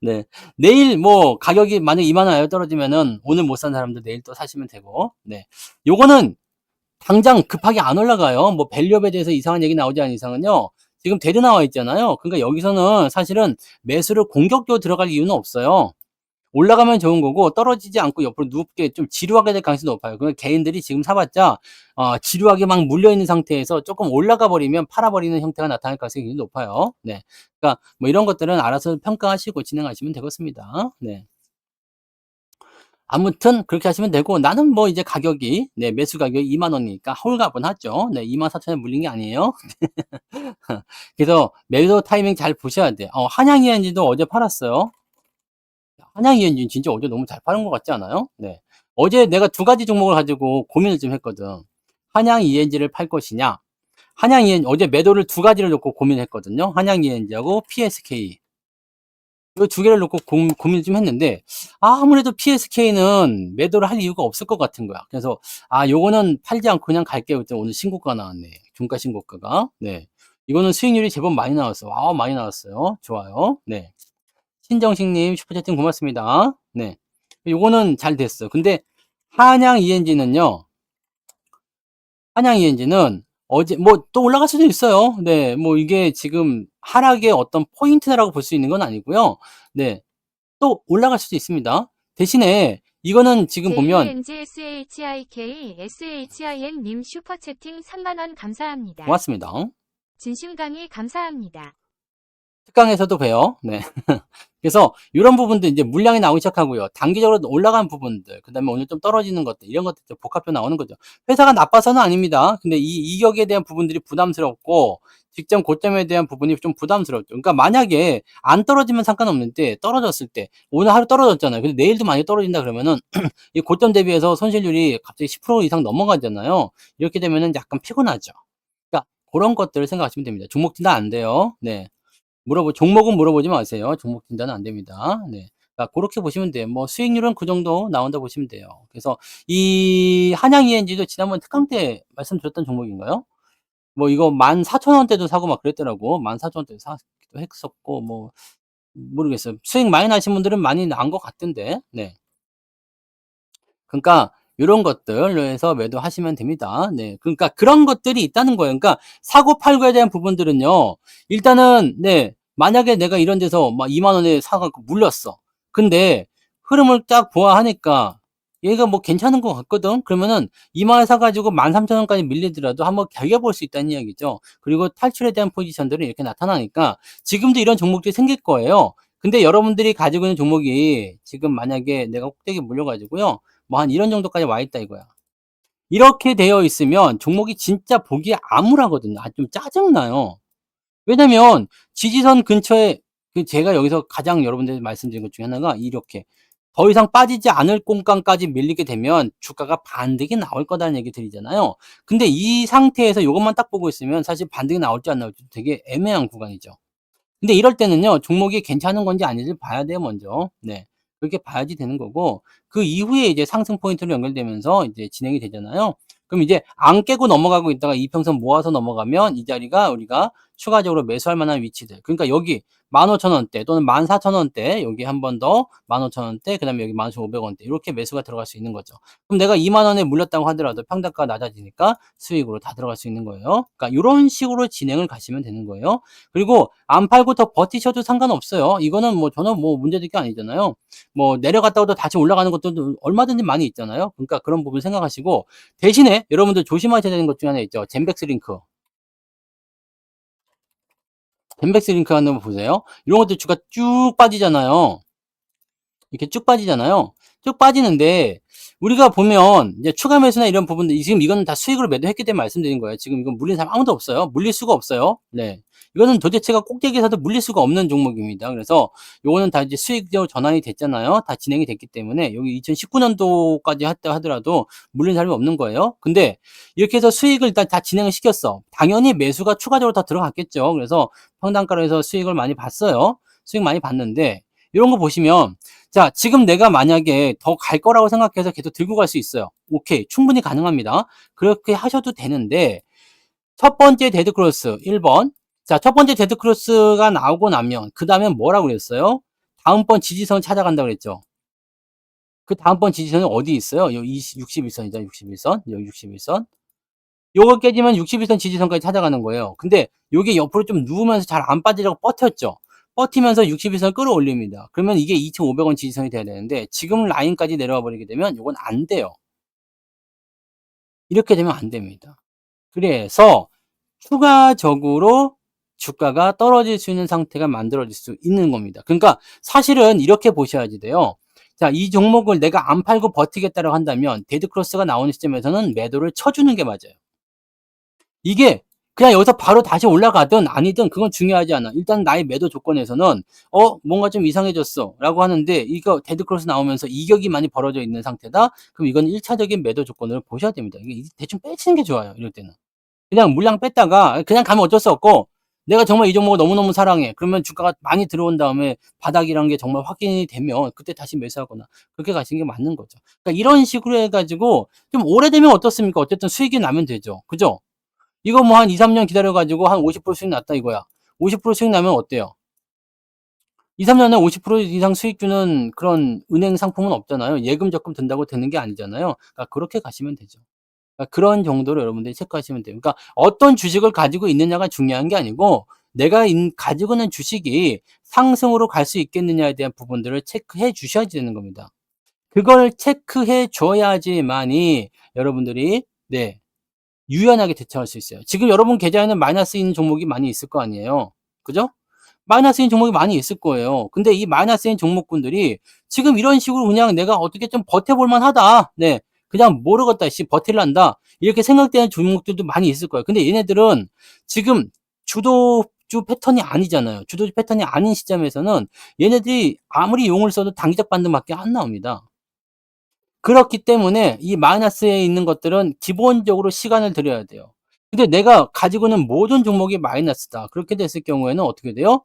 네. 내일 뭐 가격이 만약에 2만 원 아래로 떨어지면은 오늘 못 산 사람들 내일 또 사시면 되고. 네. 요거는 당장 급하게 안 올라가요. 뭐 밸류업에 대해서 이상한 얘기 나오지 않은 이상은요. 지금 대드 나와 있잖아요. 그러니까 여기서는 사실은 매수를 공격적으로 들어갈 이유는 없어요. 올라가면 좋은 거고 떨어지지 않고 옆으로 눕게 좀 지루하게 될 가능성이 높아요. 그러니까 개인들이 지금 사봤자 지루하게 막 물려있는 상태에서 조금 올라가 버리면 팔아버리는 형태가 나타날 가능성이 굉장히 높아요. 네. 그러니까 뭐 이런 것들은 알아서 평가하시고 진행하시면 되겠습니다. 네. 아무튼 그렇게 하시면 되고 나는 뭐 이제 가격이 네, 매수 가격이 2만 원이니까 홀가분하죠. 네, 24,000원 물린 게 아니에요. 그래서 매도 타이밍 잘 보셔야 돼요. 한양이엔지도 어제 팔았어요. 한양이엔지 진짜 어제 너무 잘 파는 것 같지 않아요? 네. 어제 내가 두 가지 종목을 가지고 고민을 좀 했거든. 한양이엔지를 팔 것이냐. 한양이엔지 어제 매도를 두 가지를 놓고 고민했거든요. 한양이엔지하고 PSK. 이 두 개를 놓고 고민을 좀 했는데 아무래도 PSK는 매도를 할 이유가 없을 것 같은 거야. 그래서 요거는 팔지 않고 그냥 갈게요. 그랬더니 오늘 신고가 나왔네. 종가 신고가가. 네. 이거는 수익률이 제법 많이 나왔어. 많이 나왔어요. 좋아요. 네. 신정식님 슈퍼채팅 고맙습니다. 네. 요거는 잘 됐어. 근데 한양 ENG는요. 한양 ENG는 어제 뭐 또 올라갈 수도 있어요. 네. 뭐 이게 지금 하락의 어떤 포인트라고 볼 수 있는 건 아니고요. 네. 또 올라갈 수도 있습니다. 대신에 이거는 지금 보면 JUNGSHIK SHIN님 슈퍼채팅 3만원 감사합니다. 고맙습니다. 진심 강의 감사합니다. 특강에서도 봬요. 네. 그래서 이런 부분도 이제 물량이 나오기 시작하고요. 단기적으로 올라간 부분들, 그다음에 오늘 좀 떨어지는 것들, 이런 것들 좀 복합적으로 나오는 거죠. 회사가 나빠서는 아닙니다. 근데 이 이격에 대한 부분들이 부담스럽고 직전 고점에 대한 부분이 좀 부담스럽죠. 그러니까 만약에 안 떨어지면 상관없는데 떨어졌을 때 오늘 하루 떨어졌잖아요. 근데 내일도 많이 떨어진다 그러면은 이 고점 대비해서 손실률이 갑자기 10% 이상 넘어가잖아요. 이렇게 되면은 약간 피곤하죠. 그러니까 그런 것들을 생각하시면 됩니다. 종목 진단 안 돼요. 네. 종목은 물어보지 마세요. 종목 진단은 안 됩니다. 네. 그러니까 그렇게 보시면 돼요. 뭐 수익률은 그 정도 나온다 보시면 돼요. 그래서 이 한양 ENG도 지난번 특강 때 말씀드렸던 종목인가요? 뭐 이거 14,000원대도 사고 막 그랬더라고. 14,000원대도 사기도 했었고 뭐 모르겠어요. 수익 많이 나신 분들은 많이 난 것 같던데. 네. 그러니까 요런 것들로 해서 매도하시면 됩니다. 네. 그러니까 그런 것들이 있다는 거예요. 그러니까 사고 팔고에 대한 부분들은요. 일단은 네. 만약에 내가 이런 데서 막 2만 원에 사 갖고 물렸어. 근데 흐름을 딱 보아하니까 얘가 뭐 괜찮은 것 같거든. 그러면은 2만 원에 사 가지고 13,000원까지 밀리더라도 한번 겨겨 볼 수 있다는 이야기죠. 그리고 탈출에 대한 포지션들은 이렇게 나타나니까 지금도 이런 종목들이 생길 거예요. 근데 여러분들이 가지고 있는 종목이 지금 만약에 내가 꼭대기에 물려 가지고요. 뭐 한 이런 정도까지 와 있다 이거야. 이렇게 되어 있으면 종목이 진짜 보기 암울하거든요. 좀 짜증나요. 왜냐면 지지선 근처에 제가 여기서 가장 여러분들한테 말씀드린 것 중에 하나가 이렇게 더 이상 빠지지 않을 공간까지 밀리게 되면 주가가 반등이 나올 거다는 얘기 드리잖아요. 근데 이 상태에서 요것만 딱 보고 있으면 사실 반등이 나올지 안 나올지 되게 애매한 구간이죠. 근데 이럴 때는요. 종목이 괜찮은 건지 아닌지를 봐야 돼요 먼저. 네. 그렇게 봐야지 되는 거고 그 이후에 이제 상승 포인트로 연결되면서 이제 진행이 되잖아요. 그럼 이제 안 깨고 넘어가고 있다가 이평선 모아서 넘어가면 이 자리가 우리가 추가적으로 매수할 만한 위치들. 그러니까 여기 15,000원대 또는 14,000원대 여기 한 번 더 15,000원대 그다음에 여기 15,500원대 이렇게 매수가 들어갈 수 있는 거죠. 그럼 내가 2만 원에 물렸다고 하더라도 평단가가 낮아지니까 수익으로 다 들어갈 수 있는 거예요. 그러니까 요런 식으로 진행을 가시면 되는 거예요. 그리고 안 팔고 더 버티셔도 상관없어요. 이거는 뭐 전혀 뭐 문제될 게 아니잖아요. 뭐 내려갔다가도 다시 올라가는 것도 얼마든지 많이 있잖아요. 그러니까 그런 부분 생각하시고 대신에 여러분들 조심하셔야 되는 것 중에 하나 있죠. 젠백스 링크. 젠백스 링크 하는 거 보세요. 이런 것들 주가 쭉 빠지잖아요. 이렇게 쭉 빠지잖아요. 쭉 빠지는데 우리가 보면 이제 추가 매수나 이런 부분들 지금 이거는 다 수익으로 매도했기 때문에 말씀드린 거예요. 지금 이건 물린 사람 아무도 없어요. 물릴 수가 없어요. 네. 이거는 도대체가 꼭대기에서도 물릴 수가 없는 종목입니다. 그래서 요거는 다 이제 수익적으로 전환이 됐잖아요. 다 진행이 됐기 때문에 여기 2019년도까지 하더라도 물린 사람이 없는 거예요. 근데 이렇게 해서 수익을 일단 다 진행을 시켰어. 당연히 매수가 추가적으로 더 들어갔겠죠. 그래서 평단가로 해서 수익을 많이 봤어요. 수익 많이 봤는데 이런 거 보시면 자, 지금 내가 만약에 더 갈 거라고 생각해서 계속 들고 갈 수 있어요. 오케이. 충분히 가능합니다. 그렇게 하셔도 되는데, 첫 번째 데드크로스, 1번. 자, 첫 번째 데드크로스가 나오고 나면, 그 다음에 뭐라고 그랬어요? 다음번 지지선을 찾아간다고 그랬죠. 그 다음번 지지선은 어디 있어요? 여기 61선이죠, 61선. 여기 61선. 요거 깨지면 61선 지지선까지 찾아가는 거예요. 근데 요게 옆으로 좀 누우면서 잘 안 빠지려고 버텼죠. 버티면서 61선 끌어올립니다. 그러면 이게 2,500원 지지선이 돼야 되는데 지금 라인까지 내려와 버리게 되면 요건 안 돼요. 이렇게 되면 안 됩니다. 그래서 추가적으로 주가가 떨어질 수 있는 상태가 만들어질 수 있는 겁니다. 그러니까 사실은 이렇게 보셔야지 돼요. 자, 이 종목을 내가 안 팔고 버티겠다고 한다면 데드크로스가 나오는 시점에서는 매도를 쳐주는 게 맞아요. 이게 그냥 여기서 바로 다시 올라가든 아니든 그건 중요하지 않아. 일단 나의 매도 조건에서는 뭔가 좀 이상해졌어 라고 하는데 이거 데드크로스 나오면서 이격이 많이 벌어져 있는 상태다. 그럼 이건 1차적인 매도 조건을 보셔야 됩니다. 이게 대충 빼치는 게 좋아요. 이럴 때는. 그냥 물량 뺐다가 그냥 가면 어쩔 수 없고 내가 정말 이 종목을 너무너무 사랑해. 그러면 주가가 많이 들어온 다음에 바닥이란 게 정말 확인이 되면 그때 다시 매수하거나 그렇게 가시는 게 맞는 거죠. 그러니까 이런 식으로 해가지고 좀 오래되면 어떻습니까? 어쨌든 수익이 나면 되죠. 그죠? 이거 뭐 한 2, 3년 기다려가지고 한 50% 수익 났다 이거야. 50% 수익 나면 어때요? 2, 3년에 50% 이상 수익 주는 그런 은행 상품은 없잖아요. 예금 적금 든다고 되는 게 아니잖아요. 그러니까 그렇게 가시면 되죠. 그러니까 그런 정도로 여러분들이 체크하시면 돼요. 그러니까 어떤 주식을 가지고 있느냐가 중요한 게 아니고 내가 가지고 있는 주식이 상승으로 갈 수 있겠느냐에 대한 부분들을 체크해 주셔야 되는 겁니다. 그걸 체크해 줘야지만이 여러분들이 네, 유연하게 대처할 수 있어요. 지금 여러분 계좌에는 마이너스인 종목이 많이 있을 거 아니에요. 그죠? 마이너스인 종목이 많이 있을 거예요. 근데 이 마이너스인 종목군들이 지금 이런 식으로 그냥 내가 어떻게 좀 버텨볼 만하다. 네. 그냥 모르겠다. 씨, 버틸란다. 이렇게 생각되는 종목들도 많이 있을 거예요. 근데 얘네들은 지금 주도주 패턴이 아니잖아요. 주도주 패턴이 아닌 시점에서는 얘네들이 아무리 용을 써도 단기적 반등밖에 안 나옵니다. 그렇기 때문에 이 마이너스에 있는 것들은 기본적으로 시간을 들여야 돼요. 근데 내가 가지고 있는 모든 종목이 마이너스다. 그렇게 됐을 경우에는 어떻게 돼요?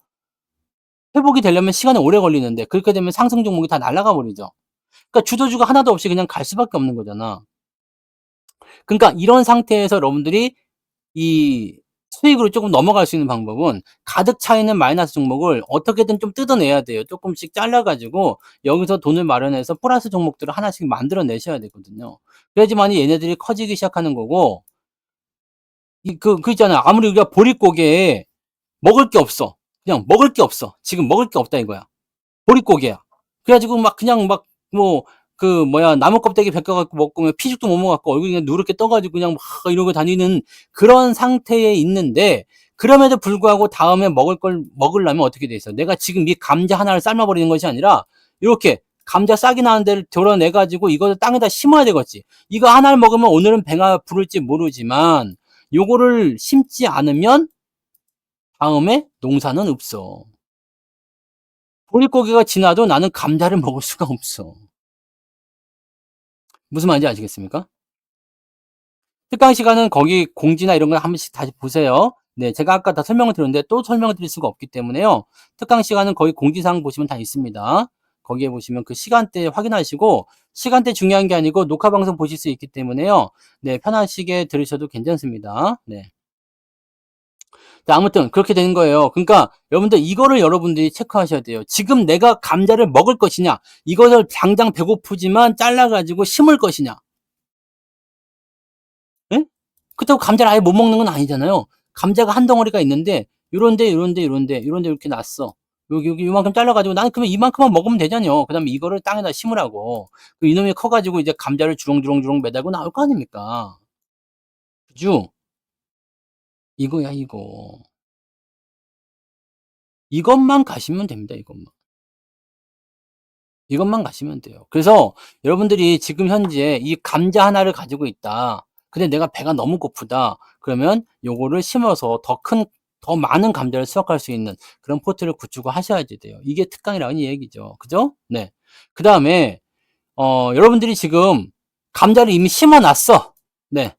회복이 되려면 시간이 오래 걸리는데 그렇게 되면 상승 종목이 다 날아가 버리죠. 그러니까 주도주가 하나도 없이 그냥 갈 수밖에 없는 거잖아. 그러니까 이런 상태에서 여러분들이 이 수익으로 조금 넘어갈 수 있는 방법은 가득 차 있는 마이너스 종목을 어떻게든 좀 뜯어내야 돼요. 조금씩 잘라 가지고 여기서 돈을 마련해서 플러스 종목들을 하나씩 만들어 내셔야 되거든요. 그래야지만이 얘네들이 커지기 시작하는 거고 그 있잖아요. 아무리 우리가 보릿고개에 먹을 게 없어. 그냥 먹을 게 없어. 지금 먹을 게 없다 이거야. 보릿고개야. 그래가지고 막 그냥 막 뭐 그 뭐야 나무 껍데기 벗겨갖고 먹고 피죽도 못 먹었고 얼굴이 그냥 누렇게 떠가지고 그냥 막 이러고 다니는 그런 상태에 있는데 그럼에도 불구하고 다음에 먹을 걸 먹으려면 어떻게 돼 있어? 내가 지금 이 감자 하나를 삶아버리는 것이 아니라 이렇게 감자 싹이 나는 데를 드러내가지고 이거를 땅에다 심어야 되겠지. 이거 하나를 먹으면 오늘은 배가 부를지 모르지만 요거를 심지 않으면 다음에 농사는 없어. 보릿고개가 지나도 나는 감자를 먹을 수가 없어. 무슨 말인지 아시겠습니까? 특강 시간은 거기 공지나 이런 걸 한 번씩 다시 보세요. 네, 제가 아까 다 설명을 드렸는데 또 설명을 드릴 수가 없기 때문에요. 특강 시간은 거기 공지사항 보시면 다 있습니다. 거기에 보시면 그 시간대 확인하시고 시간대 중요한 게 아니고 녹화 방송 보실 수 있기 때문에요. 네, 편하시게 들으셔도 괜찮습니다. 네. 자, 아무튼 그렇게 되는 거예요. 그러니까 여러분들 이거를 여러분들이 체크하셔야 돼요. 지금 내가 감자를 먹을 것이냐, 이것을 당장 배고프지만 잘라가지고 심을 것이냐. 예? 그렇다고 감자를 아예 못 먹는 건 아니잖아요. 감자가 한 덩어리가 있는데 요런데 이렇게 났어. 여기 요만큼 잘라가지고 나는 그러면 이만큼만 먹으면 되잖아요. 그 다음에 이거를 땅에다 심으라고. 이놈이 커가지고 이제 감자를 주렁주렁 매달고 나올 거 아닙니까? 그죠? 이거야 이거. 이것만 가시면 됩니다. 이것만 가시면 돼요. 그래서 여러분들이 지금 현재 이 감자 하나를 가지고 있다. 근데 내가 배가 너무 고프다. 그러면 요거를 심어서 더 많은 감자를 수확할 수 있는 그런 포트를 구축을 하셔야지 돼요. 이게 특강이라는 얘기죠. 그죠? 네. 그 다음에, 여러분들이 지금 감자를 이미 심어 놨어. 네.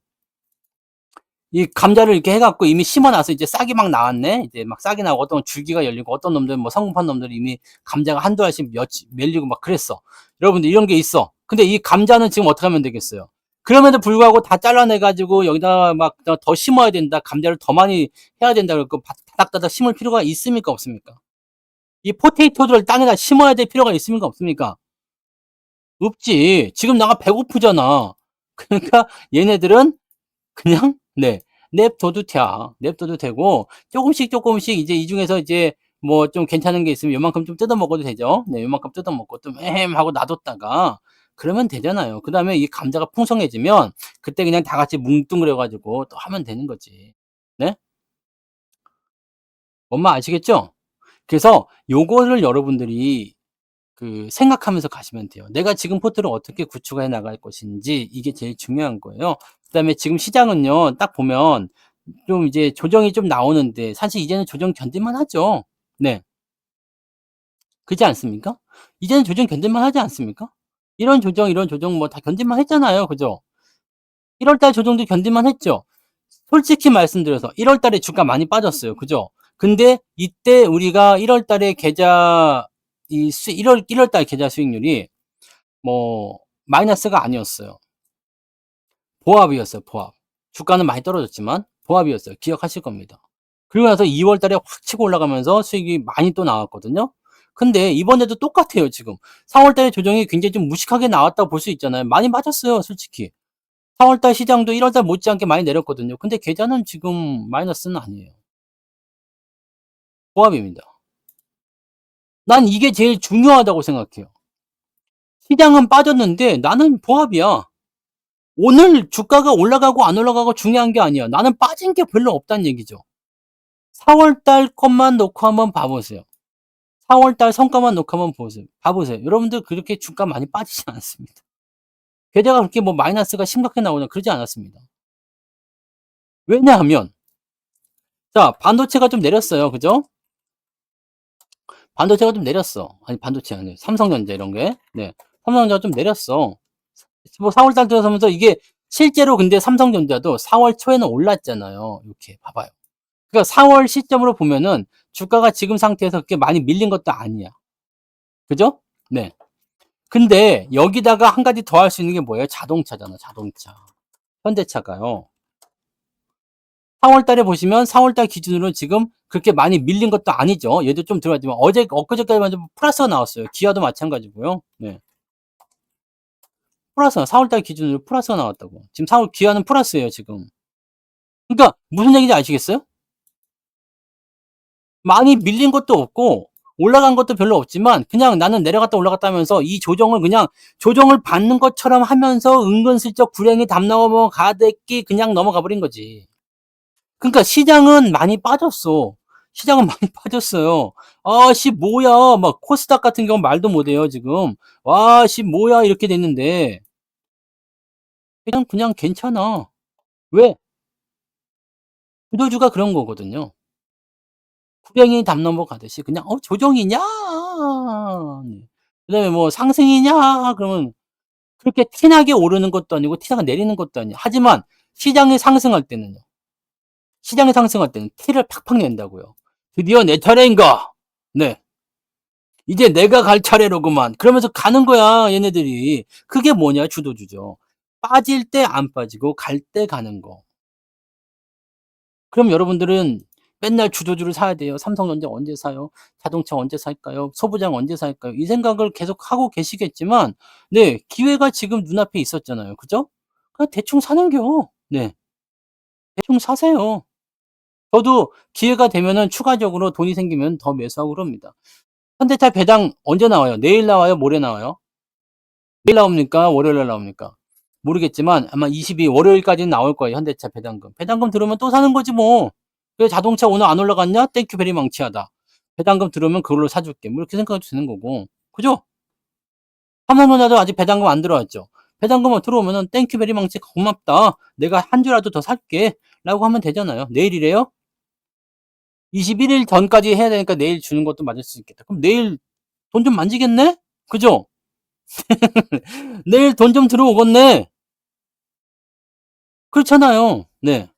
이 감자를 이렇게 해갖고 이미 심어놔서 이제 싹이 막 나왔네. 이제 막 싹이 나고 어떤 줄기가 열리고 어떤 놈들은 뭐 성급한 놈들이 이미 감자가 한두 알씩 멜리고 막 그랬어. 여러분들 이런 게 있어. 근데 이 감자는 지금 어떻게 하면 되겠어요? 그럼에도 불구하고 다 잘라내가지고 여기다가 막 더 심어야 된다. 감자를 더 많이 해야 된다. 그러고 다닥다닥 심을 필요가 있습니까? 없습니까? 이 포테이토들을 땅에다 심어야 될 필요가 있습니까? 없습니까? 없지. 지금 내가 배고프잖아. 그러니까 얘네들은 그냥 네. 냅둬도 되고 조금씩 이제 이 중에서 이제 뭐 좀 괜찮은 게 있으면 요만큼 좀 뜯어 먹어도 되죠. 네. 요만큼 뜯어 먹고 좀 하고 놔뒀다가 그러면 되잖아요. 그다음에 이 감자가 풍성해지면 그때 그냥 다 같이 뭉뚱그려 가지고 또 하면 되는 거지. 네? 뭔 말 아시겠죠? 그래서 요거를 여러분들이 생각하면서 가시면 돼요. 내가 지금 포트를 어떻게 구축해 나갈 것인지 이게 제일 중요한 거예요. 그다음에 지금 시장은요. 딱 보면 좀 이제 조정이 좀 나오는데 사실 이제는 조정 견딜만 하죠. 네. 그렇지 않습니까? 이제는 조정 견딜만 하지 않습니까? 이런 조정 뭐 다 견딜만 했잖아요. 그죠? 1월 달 조정도 견딜만 했죠. 솔직히 말씀드려서 1월 달에 주가 많이 빠졌어요. 그죠? 근데 이때 우리가 1월 달에 계좌 1월 달 계좌 수익률이 뭐 마이너스가 아니었어요. 보합이었어요. 보합. 주가는 많이 떨어졌지만 보합이었어요. 기억하실 겁니다. 그리고 나서 2월 달에 확 치고 올라가면서 수익이 많이 또 나왔거든요. 근데 이번에도 똑같아요, 지금. 4월달에 조정이 굉장히 좀 무식하게 나왔다고 볼 수 있잖아요. 많이 맞았어요, 솔직히. 4월달 시장도 1월달 못지않게 많이 내렸거든요. 근데 계좌는 지금 마이너스는 아니에요. 보합입니다. 난 이게 제일 중요하다고 생각해요. 시장은 빠졌는데 나는 보합이야. 오늘 주가가 올라가고 안 올라가고 중요한 게 아니야. 나는 빠진 게 별로 없다는 얘기죠. 4월달 것만 놓고 한번 봐보세요. 4월달 성과만 놓고 한번 봐보세요. 여러분들 그렇게 주가 많이 빠지지 않았습니다. 계좌가 그렇게 뭐 마이너스가 심각하게 나오냐 그러지 않았습니다. 왜냐하면 자 반도체가 좀 내렸어요. 그죠? 반도체가 좀 내렸어. 아니 반도체 아니에요. 삼성전자 이런 게. 네. 삼성전자가 좀 내렸어. 뭐 4월달 들어서면서 이게 실제로 근데 삼성전자도 4월 초에는 올랐잖아요. 이렇게 봐봐요. 그러니까 4월 시점으로 보면은 주가가 지금 상태에서 그렇게 많이 밀린 것도 아니야. 그죠? 네. 근데 여기다가 한 가지 더 할 수 있는 게 뭐예요? 자동차잖아, 자동차. 현대차가요. 4월 달에 보시면 4월 달 기준으로 지금 그렇게 많이 밀린 것도 아니죠. 얘도 좀 들어갔지만 엊그저께만 좀 플러스가 나왔어요. 기아도 마찬가지고요. 네. 플러스가 4월 달 기준으로 플러스가 나왔다고. 지금 4월 기아는 플러스예요, 지금. 그러니까 무슨 얘기인지 아시겠어요? 많이 밀린 것도 없고 올라간 것도 별로 없지만 그냥 나는 내려갔다 올라갔다 하면서 이 조정을 그냥 조정을 받는 것처럼 하면서 은근슬쩍 불행히 담 넘어가듯이 그냥 넘어가 버린 거지. 그러니까 시장은 많이 빠졌어. 시장은 많이 빠졌어요. 아, 씨, 뭐야. 막 코스닥 같은 경우는 말도 못해요, 지금. 와, 씨, 뭐야. 이렇게 됐는데. 그냥 괜찮아. 왜? 구도주가 그런 거거든요. 불행히 담 넘어가듯이 그냥 조정이냐? 네. 그다음에 뭐 상승이냐? 그러면 그렇게 티나게 오르는 것도 아니고 티나게 내리는 것도 아니야. 하지만 시장이 상승할 때는요. 시장이 상승할 때는 티를 팍팍 낸다고요. 드디어 내 차례인가? 네. 이제 내가 갈 차례로구만. 그러면서 가는 거야, 얘네들이. 그게 뭐냐? 주도주죠. 빠질 때 안 빠지고 갈 때 가는 거. 그럼 여러분들은 맨날 주도주를 사야 돼요. 삼성전자 언제 사요? 자동차 언제 살까요? 소부장 언제 살까요? 이 생각을 계속 하고 계시겠지만, 네, 기회가 지금 눈앞에 있었잖아요. 그죠? 그냥 대충 사는겨. 네, 대충 사세요. 저도 기회가 되면은 추가적으로 돈이 생기면 더 매수하고 그럽니다. 현대차 배당 언제 나와요? 내일 나와요? 모레 나와요? 내일 나옵니까? 월요일날 나옵니까? 모르겠지만 아마 22 월요일까지는 나올 거예요. 현대차 배당금. 배당금 들어오면 또 사는 거지 뭐. 왜 자동차 오늘 안 올라갔냐? 땡큐 베리 망치하다. 배당금 들어오면 그걸로 사줄게. 뭐 이렇게 생각해도 되는 거고. 그죠? 삼성전자도 아직 배당금 안 들어왔죠. 배당금만 들어오면은 땡큐 베리 망치 고맙다. 내가 한 주라도 더 살게. 라고 하면 되잖아요. 내일이래요? 21일 전까지 해야 되니까 내일 주는 것도 맞을 수 있겠다. 그럼 내일 돈 좀 만지겠네? 그죠? 내일 돈 좀 들어오겠네? 그렇잖아요. 네.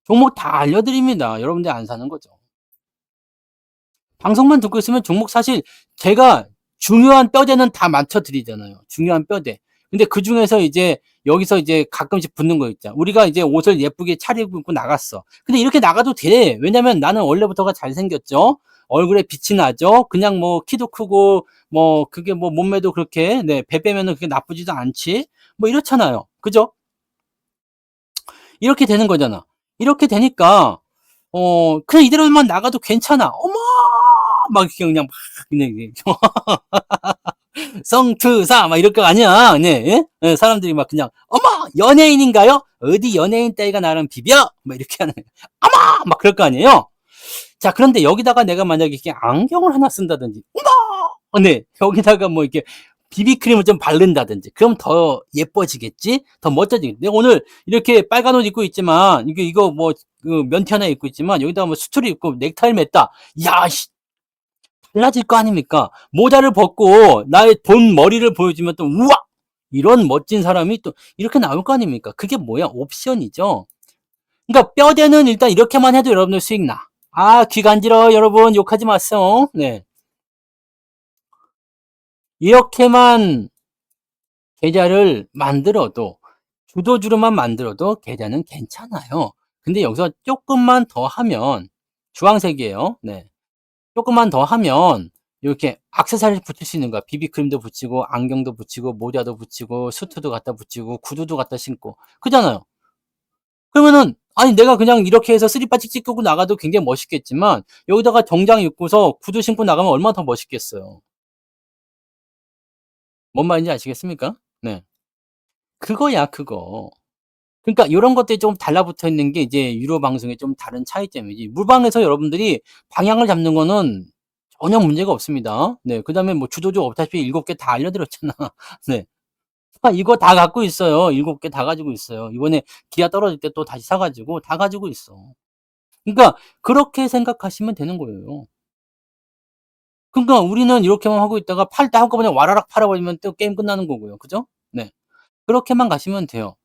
종목 다 알려드립니다. 여러분들 안 사는 거죠. 방송만 듣고 있으면 종목 사실 제가 중요한 뼈대는 다 맞춰드리잖아요. 중요한 뼈대. 근데 그 중에서 이제 여기서 이제 가끔씩 붙는 거 있잖아. 우리가 이제 옷을 예쁘게 차려입고 나갔어. 근데 이렇게 나가도 돼. 왜냐면 나는 원래부터가 잘생겼죠. 얼굴에 빛이 나죠. 그냥 뭐 키도 크고 뭐 그게 뭐 몸매도 그렇게 네, 배 빼면은 그게 나쁘지도 않지. 뭐 이렇잖아요. 그죠? 이렇게 되는 거잖아. 이렇게 되니까 그냥 이대로만 나가도 괜찮아. 어머! 막 이렇게 그냥 막 그냥 성투사 막 이럴 거 아니야. 네, 예? 예, 사람들이 막 그냥 어머 연예인인가요? 어디 연예인 따위가 나랑 비벼? 막 이렇게 하는 어머 막 그럴 거 아니에요. 자 그런데 여기다가 내가 만약에 이렇게 안경을 하나 쓴다든지 어머 네 여기다가 뭐 이렇게 비비크림을 좀 바른다든지 그럼 더 예뻐지겠지? 더 멋져지겠지? 내가 오늘 이렇게 빨간 옷 입고 있지만 이거 뭐 그 면티 하나 입고 있지만 여기다가 뭐 수트를 입고 넥타이를 맸다. 야 씨, 달라질 거 아닙니까? 모자를 벗고 나의 본 머리를 보여주면 또 우와! 이런 멋진 사람이 또 이렇게 나올 거 아닙니까? 그게 뭐야? 옵션이죠. 그러니까 뼈대는 일단 이렇게만 해도 여러분들 수익 나. 아, 귀 간지러워. 여러분 욕하지 마세요. 네. 이렇게만 계좌를 만들어도 주도주로만 만들어도 계좌는 괜찮아요. 근데 여기서 조금만 더 하면 주황색이에요. 네. 조금만 더 하면 요렇게 액세서리를 붙일 수 있는 거야. 비비크림도 붙이고 안경도 붙이고 모자도 붙이고 수트도 갖다 붙이고 구두도 갖다 신고. 그잖아요. 그러면은 아니 내가 그냥 이렇게 해서 스리빠 찍찍 끄고 나가도 굉장히 멋있겠지만 여기다가 정장 입고서 구두 신고 나가면 얼마나 더 멋있겠어요. 뭔 말인지 아시겠습니까? 네. 그거야 그거. 그러니까 요런 것들이 좀 달라붙어 있는 게 이제 유료 방송의 좀 다른 차이점이지. 물방에서 여러분들이 방향을 잡는 거는 전혀 문제가 없습니다. 네. 그다음에 뭐 주도주 어차피 7개 다 알려드렸잖아. 네. 이거 다 갖고 있어요. 7개 다 가지고 있어요. 이번에 기아 떨어질 때 또 다시 사 가지고 다 가지고 있어. 그러니까 그렇게 생각하시면 되는 거예요. 그러니까 우리는 이렇게만 하고 있다가 팔 때 한꺼번에 와라락 팔아 버리면 또 게임 끝나는 거고요. 그죠? 네. 그렇게만 가시면 돼요.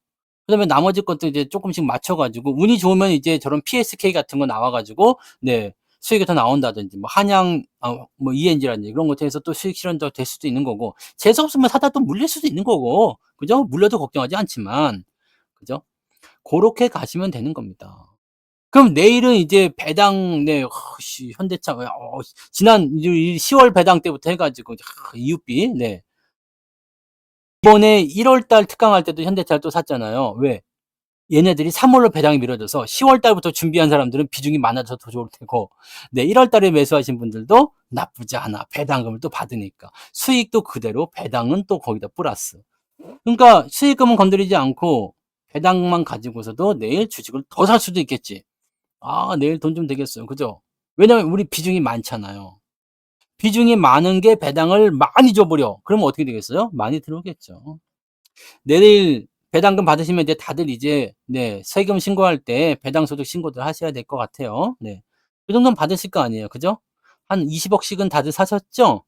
그다음에 나머지 것도 이제 쪼끔씩 맞춰 가지고 운이 좋으면 이제 저런 PSK 같은 거 나와 가지고 네 수익이 더 나온다든지 뭐 한양 뭐 ENG라든지 그런 것에 해서 또 수익 실현도 될 수도 있는 거고 재수 없으면 사다 또 물릴 수도 있는 거고 그죠? 물려도 걱정하지 않지만 그죠? 고렇게 가시면 되는 겁니다. 그럼 내일은 이제 배당 네 현대차 지난 이 10월 배당 때부터 해 가지고 이웃비 네. 이번에 1월 달 특강할 때도 현대차를 또 샀잖아요. 왜? 얘네들이 3 월로 배당이 미뤄져서 10월 달부터 준비한 사람들은 비중이 많아져서 더 좋을 테고 네 1월 달에 매수하신 분들도 나쁘지 않아. 배당금을 또 받으니까. 수익도 그대로 배당은 또 거기다 플러스. 그러니까 수익금은 건드리지 않고 배당만 가지고서도 내일 주식을 더 살 수도 있겠지. 아 내일 돈 좀 되겠어요. 그죠? 왜냐면 우리 비중이 많잖아요. 비중이 많은 게 배당을 많이 줘 버려. 그러면 어떻게 되겠어요? 많이 들어오겠죠. 내일 배당금 받으시면 이제 다들 이제 네 세금 신고할 때 배당소득 신고들 하셔야 될 것 같아요. 네. 그 정도는 받으실 거 아니에요. 그죠? 한 20억 씩은 다들 사셨죠?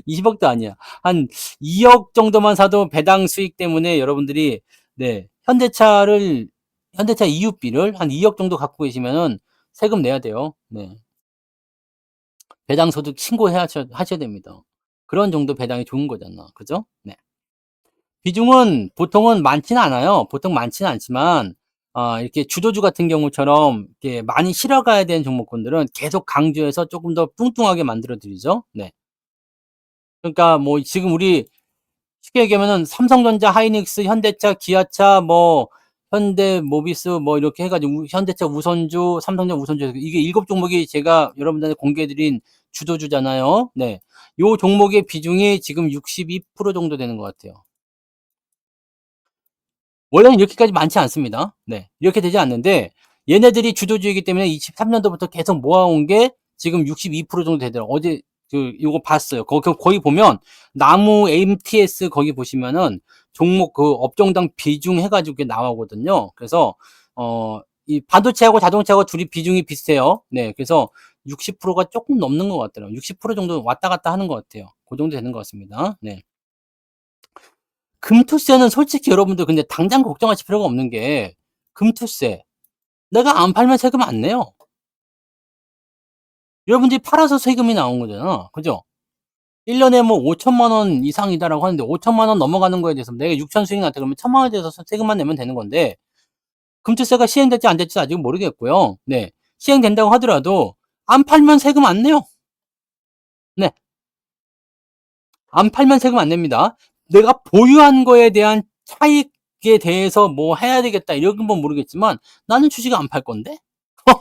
20억도 아니야. 한 2억 정도만 사도 배당 수익 때문에 여러분들이 네 현대차 이웃비를 한 2억 정도 갖고 계시면은 세금 내야 돼요. 네. 배당소득 하셔야 됩니다. 그런 정도 배당이 좋은 거잖아. 그죠? 네. 비중은 보통은 많지는 않아요. 보통 많지는 않지만 이렇게 주도주 같은 경우처럼 이렇게 많이 실어가야 되는 종목군들은 계속 강조해서 쪼끔 더 뚱뚱하게 만들어 드리죠. 네. 그러니까 뭐 지금 우리 쉽게 얘기하면은 삼성전자, 하이닉스, 현대차, 기아차, 뭐 현대모비스 뭐 이렇게 해 가지고 현대차 우선주, 삼성전자 우선주 이게 7 종목이 제가 여러분들한테 공개해 드린 주도주잖아요. 네. 요 종목의 비중이 지금 62% 정도 되는 것 같아요. 원래는 이렇게까지 많지 않습니다. 네. 이렇게 되지 않는데 얘네들이 주도주이기 때문에 23년도부터 계속 모아온 게 지금 62% 정도 되더라고요. 어제 요거 봤어요. 거기 보면 나무 MTS 거기 보시면은 종목 그 업종당 비중 해 가지고 이게 나오거든요. 그래서 이 반도체하고 자동차하고 둘이 비중이 비슷해요. 네. 그래서 60%가 조금 넘는 것 같더라고요. 60% 정도 왔다 갔다 하는 것 같아요. 그 정도 되는 것 같습니다. 네. 금투세는 솔직히 여러분들 근데 당장 걱정하실 필요가 없는 게 금투세. 내가 안 팔면 세금 안 내요. 여러분들이 팔아서 세금이 나온 거잖아. 그죠? 1 년에 뭐 5천만 원 이상이다라고 하는데 5천만 원 넘어가는 거에 대해서 내가 6천 수익 났다 그러면 1천만 원에 대해서 세금만 내면 되는 건데 금투세가 시행될지 안 될지 아직은 모르겠고요. 네. 시행된다고 하더라도 안 팔면 세금 안 내요. 네. 안 팔면 세금 안 냅니다. 내가 보유한 거에 대한 차익에 대해서 뭐 해야 되겠다 이런 건 모르겠지만 나는 주식을 안 팔 건데?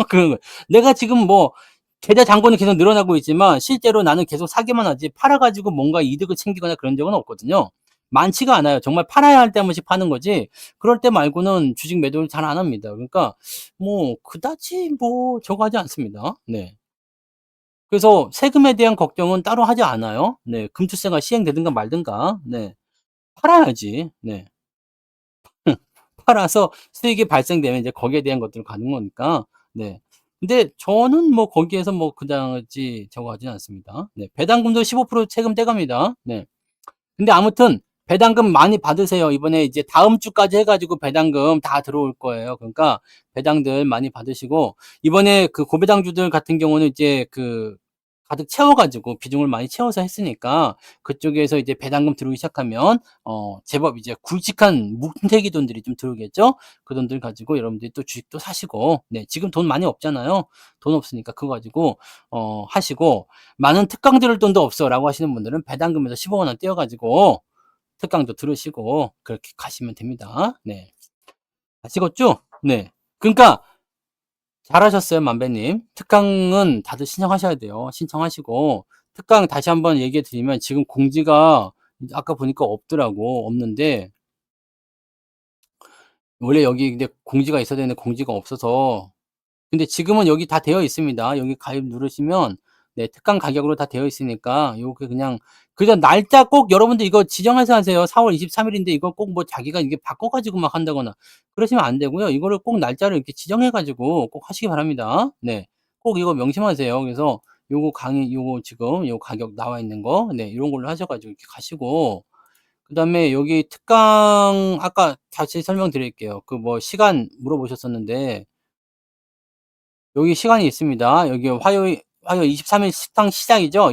그런 거예요. 내가 지금 뭐 계좌 잔고는 계속 늘어나고 있지만 실제로 나는 계속 사기만 하지 팔아 가지고 뭔가 이득을 챙기거나 그런 적은 없거든요. 많지가 않아요. 정말 팔아야 할 때 한 번씩 파는 거지 그럴 때 말고는 주식 매도를 잘 안 합니다. 그러니까 뭐 그다지 뭐 저거 하지 않습니다. 네. 그래서 세금에 대한 걱정은 따로 하지 않아요. 네. 금투세가 시행되든가 말든가. 네. 팔아야지. 네. 팔아서 수익이 발생되면 이제 거기에 대한 것들을 가는 거니까. 네. 근데 저는 뭐 거기에서 뭐 그다지 저거 하진 않습니다. 네. 배당금도 15% 세금 떼갑니다. 네. 근데 아무튼 배당금 많이 받으세요. 이번에 이제 다음 주까지 해 가지고 배당금 다 들어올 거예요. 그러니까 배당들 많이 받으시고 이번에 그 고배당주들 같은 경우는 이제 그 가득 채워가지고 비중을 많이 채워서 했으니까 그쪽에서 이제 배당금 들어오기 시작하면 제법 이제 굵직한 뭉태기 돈들이 좀 들어오겠죠. 그 돈들 가지고 여러분들이 또 주식도 사시고, 네, 지금 돈 많이 없잖아요. 돈 없으니까 그거 가지고 하시고, 많은 특강 들을 돈도 없어라고 하시는 분들은 배당금에서 15만 원 떼어가지고 특강도 들으시고 그렇게 가시면 됩니다. 네, 아시겠죠? 네, 그러니까 잘하셨어요, 만배님. 특강은 다들 신청하셔야 돼요. 신청하시고, 특강 다시 한번 얘기해 드리면, 지금 공지가 아까 보니까 없더라고. 없는데, 원래 여기 근데 공지가 있어야 되는데 공지가 없어서, 근데 지금은 여기 다 되어 있습니다. 여기 가입 누르시면, 네, 특강 가격으로 다 되어 있으니까, 요게 그냥 날짜 꼭 여러분들 이거 지정해서 하세요. 4월 23일인데 이거 꼭 뭐 자기가 이게 바꿔가지고 막 한다거나, 그러시면 안 되고요. 이거를 꼭 날짜를 이렇게 지정해가지고 꼭 하시기 바랍니다. 네. 꼭 이거 명심하세요. 그래서 요거 요거 지금 요 가격 나와 있는 거, 네, 이런 걸로 하셔가지고 이렇게 가시고, 그 다음에 여기 특강, 아까 다시 설명드릴게요. 그 뭐 시간 물어보셨었는데, 여기 시간이 있습니다. 여기 화요일 23일 식당 시작이죠.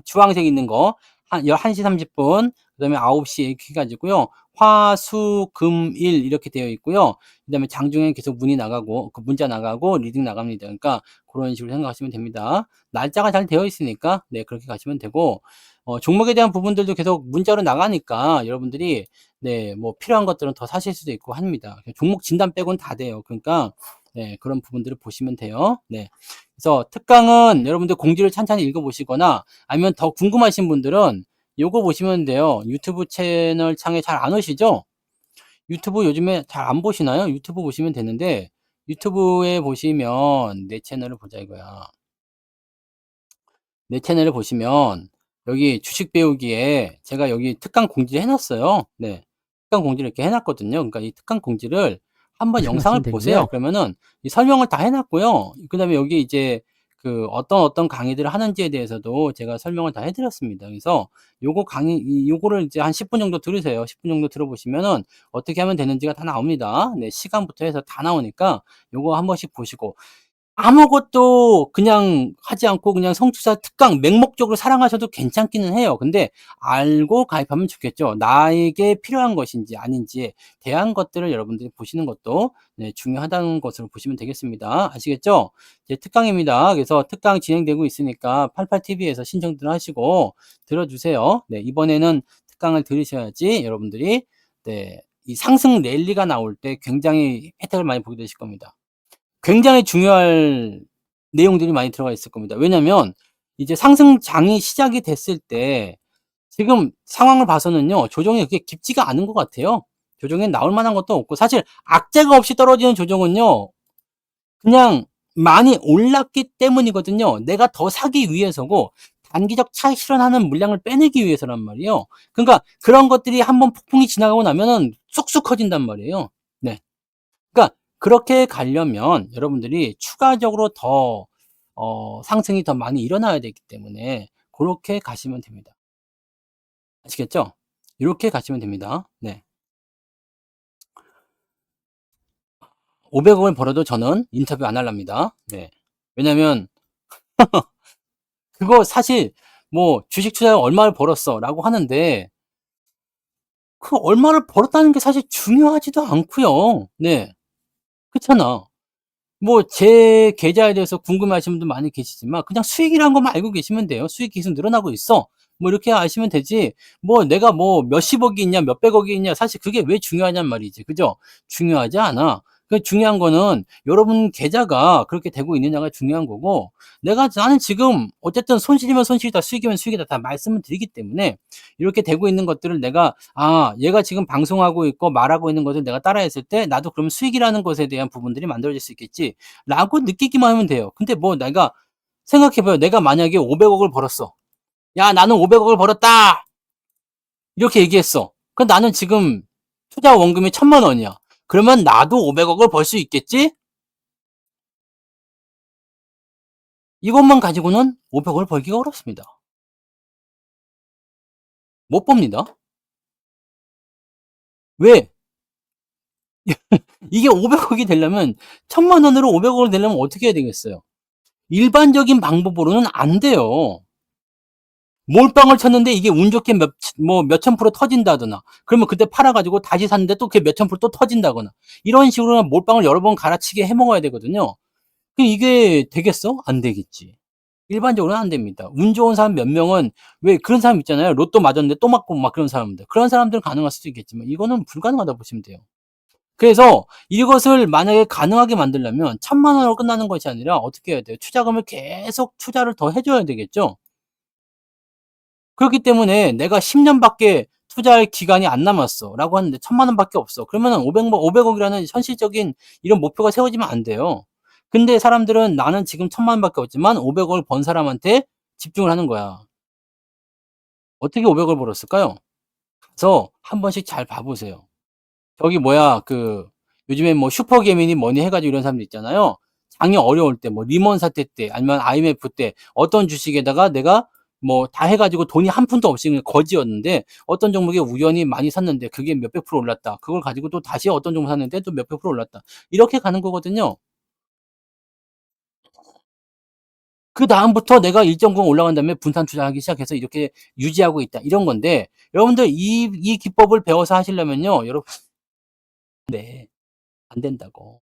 주황색 있는 거. 11시 30분. 그 다음에 9시 이렇게 해가지고요. 화, 수, 금, 일 이렇게 되어 있고요. 그 다음에 장중에 계속 문이 나가고, 그 문자 나가고, 리딩 나갑니다. 그러니까 그런 식으로 생각하시면 됩니다. 날짜가 잘 되어 있으니까, 네, 그렇게 가시면 되고, 종목에 대한 부분들도 계속 문자로 나가니까 여러분들이, 네, 뭐 필요한 것들은 더 사실 수도 있고 합니다. 종목 진단 빼고는 다 돼요. 그러니까, 네, 그런 부분들을 보시면 돼요. 네. 그래서 특강은 여러분들 공지를 찬찬히 읽어보시거나 아니면 더 궁금하신 분들은 요거 보시면 돼요. 유튜브 채널 창에 잘 안 오시죠? 유튜브 요즘에 잘 안 보시나요? 유튜브 보시면 되는데 유튜브에 보시면 내 채널을 보자 이거야. 내 채널을 보시면 여기 주식 배우기에 제가 여기 특강 공지를 해놨어요. 네. 특강 공지를 이렇게 해놨거든요. 그러니까 이 특강 공지를 한번 영상을 보세요. 그러면은 이 설명을 다 해놨고요. 그 다음에 여기 이제 그 어떤 강의들을 하는지에 대해서도 제가 설명을 다 해드렸습니다. 그래서 요거를 이제 한 10분 정도 들으세요. 10분 정도 들어보시면은 어떻게 하면 되는지가 다 나옵니다. 네, 시간부터 해서 다 나오니까 요거 한 번씩 보시고 아무것도 그냥 하지 않고 그냥 성취사 특강 맹목적으로 사랑하셔도 괜찮기는 해요. 근데 알고 가입하면 좋겠죠. 나에게 필요한 것인지 아닌지에 대한 것들을 여러분들이 보시는 것도, 네, 중요하다는 것으로 보시면 되겠습니다. 아시겠죠? 이제 특강입니다. 그래서 특강 진행되고 있으니까 88TV에서 신청들 하시고 들어주세요. 네, 이번에는 특강을 들으셔야지 여러분들이, 네, 이 상승 랠리가 나올 때 굉장히 혜택을 많이 보게 되실 겁니다. 굉장히 중요할 내용들이 많이 들어가 있을 겁니다. 왜냐면 이제 상승장이 시작이 됐을 때 지금 상황을 봐서는요, 조정이 그렇게 깊지가 않은 것 같아요. 조정에 나올 만한 것도 없고, 사실 악재가 없이 떨어지는 조정은요, 그냥 많이 올랐기 때문이거든요. 내가 더 사기 위해서고 단기적 차익 실현하는 물량을 빼내기 위해서란 말이에요. 그러니까 그런 것들이 한번 폭풍이 지나가고 나면은 쑥쑥 커진단 말이에요. 네. 그러니까 그렇게 가려면 여러분들이 추가적으로 더 상승이 더 많이 일어나야 되기 때문에 그렇게 가시면 됩니다. 아시겠죠? 이렇게 가시면 됩니다. 네. 500억을 벌어도 저는 인터뷰 안 할랍니다. 네. 왜냐면 그거 사실 뭐 주식 투자에 얼마를 벌었어 라고 하는데 그 얼마를 벌었다는 게 사실 중요하지도 않고요. 네. 그렇잖아. 뭐 제 계좌에 대해서 궁금해하시는 분들 많이 계시지만 그냥 수익이라는 것만 알고 계시면 돼요. 수익이 계속 늘어나고 있어. 뭐 이렇게 아시면 되지. 뭐 내가 뭐 몇십억이 있냐, 몇백억이 있냐, 사실 그게 왜 중요하냔 말이지. 그죠? 중요하지 않아. 그 중요한 거는 여러분 계좌가 그렇게 되고 있느냐가 중요한 거고, 나는 지금 어쨌든 손실이면 손실이다, 수익이면 수익이다 다 말씀을 드리기 때문에 이렇게 되고 있는 것들을 내가, 얘가 지금 방송하고 있고 말하고 있는 것을 내가 따라했을 때 나도 그럼 수익이라는 것에 대한 부분들이 만들어질 수 있겠지 라고 느끼기만 하면 돼요. 근데 뭐 내가 생각해봐요. 내가 만약에 500억을 벌었어. 야, 나는 500억을 벌었다! 이렇게 얘기했어. 그럼 나는 지금 투자 원금이 1000만 원이야. 그러면 나도 500억을 벌 수 있겠지? 이것만 가지고는 500억을 벌기가 어렵습니다. 못 봅니다. 왜? 이게 500억이 되려면 1000만 원으로 500억을 되려면 어떻게 해야 되겠어요? 일반적인 방법으로는 안 돼요. 몰빵을 쳤는데 이게 운 좋게 몇천 프로 터진다거나, 그러면 그때 팔아가지고 다시 샀는데 또 그게 몇천 프로 또 터진다거나, 이런 식으로 몰빵을 여러 번 갈아치게 해 먹어야 되거든요. 그럼 이게 되겠어? 안 되겠지. 일반적으로는 안 됩니다. 운 좋은 사람 몇 명은, 왜 그런 사람 있잖아요. 로또 맞았는데 또 맞고 막 그런 사람들. 그런 사람들은 가능할 수도 있겠지만 이거는 불가능하다 보시면 돼요. 그래서 이것을 만약에 가능하게 만들려면 1,000만 원으로 끝나는 것이 아니라 어떻게 해야 돼요? 투자금을 계속 투자를 더 해줘야 되겠죠? 그렇기 때문에 내가 10년밖에 투자할 기간이 안 남았어 라고 하는데 1,000만 원밖에 없어. 그러면 500억이라는 현실적인 이런 목표가 세워지면 안 돼요. 근데 사람들은 나는 지금 1,000만 원밖에 없지만 500억을 번 사람한테 집중을 하는 거야. 어떻게 500억을 벌었을까요? 그래서 한 번씩 잘 봐보세요. 저기 뭐야, 요즘에 뭐 슈퍼개미니 뭐니 해가지고 이런 사람들 있잖아요. 장이 어려울 때, 뭐 리먼 사태 때, 아니면 IMF 때 어떤 주식에다가 내가 뭐 다 해가지고 돈이 한 푼도 없이 그냥 거지였는데 어떤 종목에 우연히 많이 샀는데 그게 몇백 프로 올랐다. 그걸 가지고 또 다시 어떤 종목 샀는데 또 몇백 프로 올랐다. 이렇게 가는 거거든요. 그 다음부터 내가 일정 부분 올라간 다음에 분산 투자하기 시작해서 이렇게 유지하고 있다. 이런 건데 여러분들 이 기법을 배워서 하시려면요. 여러분, 네, 안 된다고.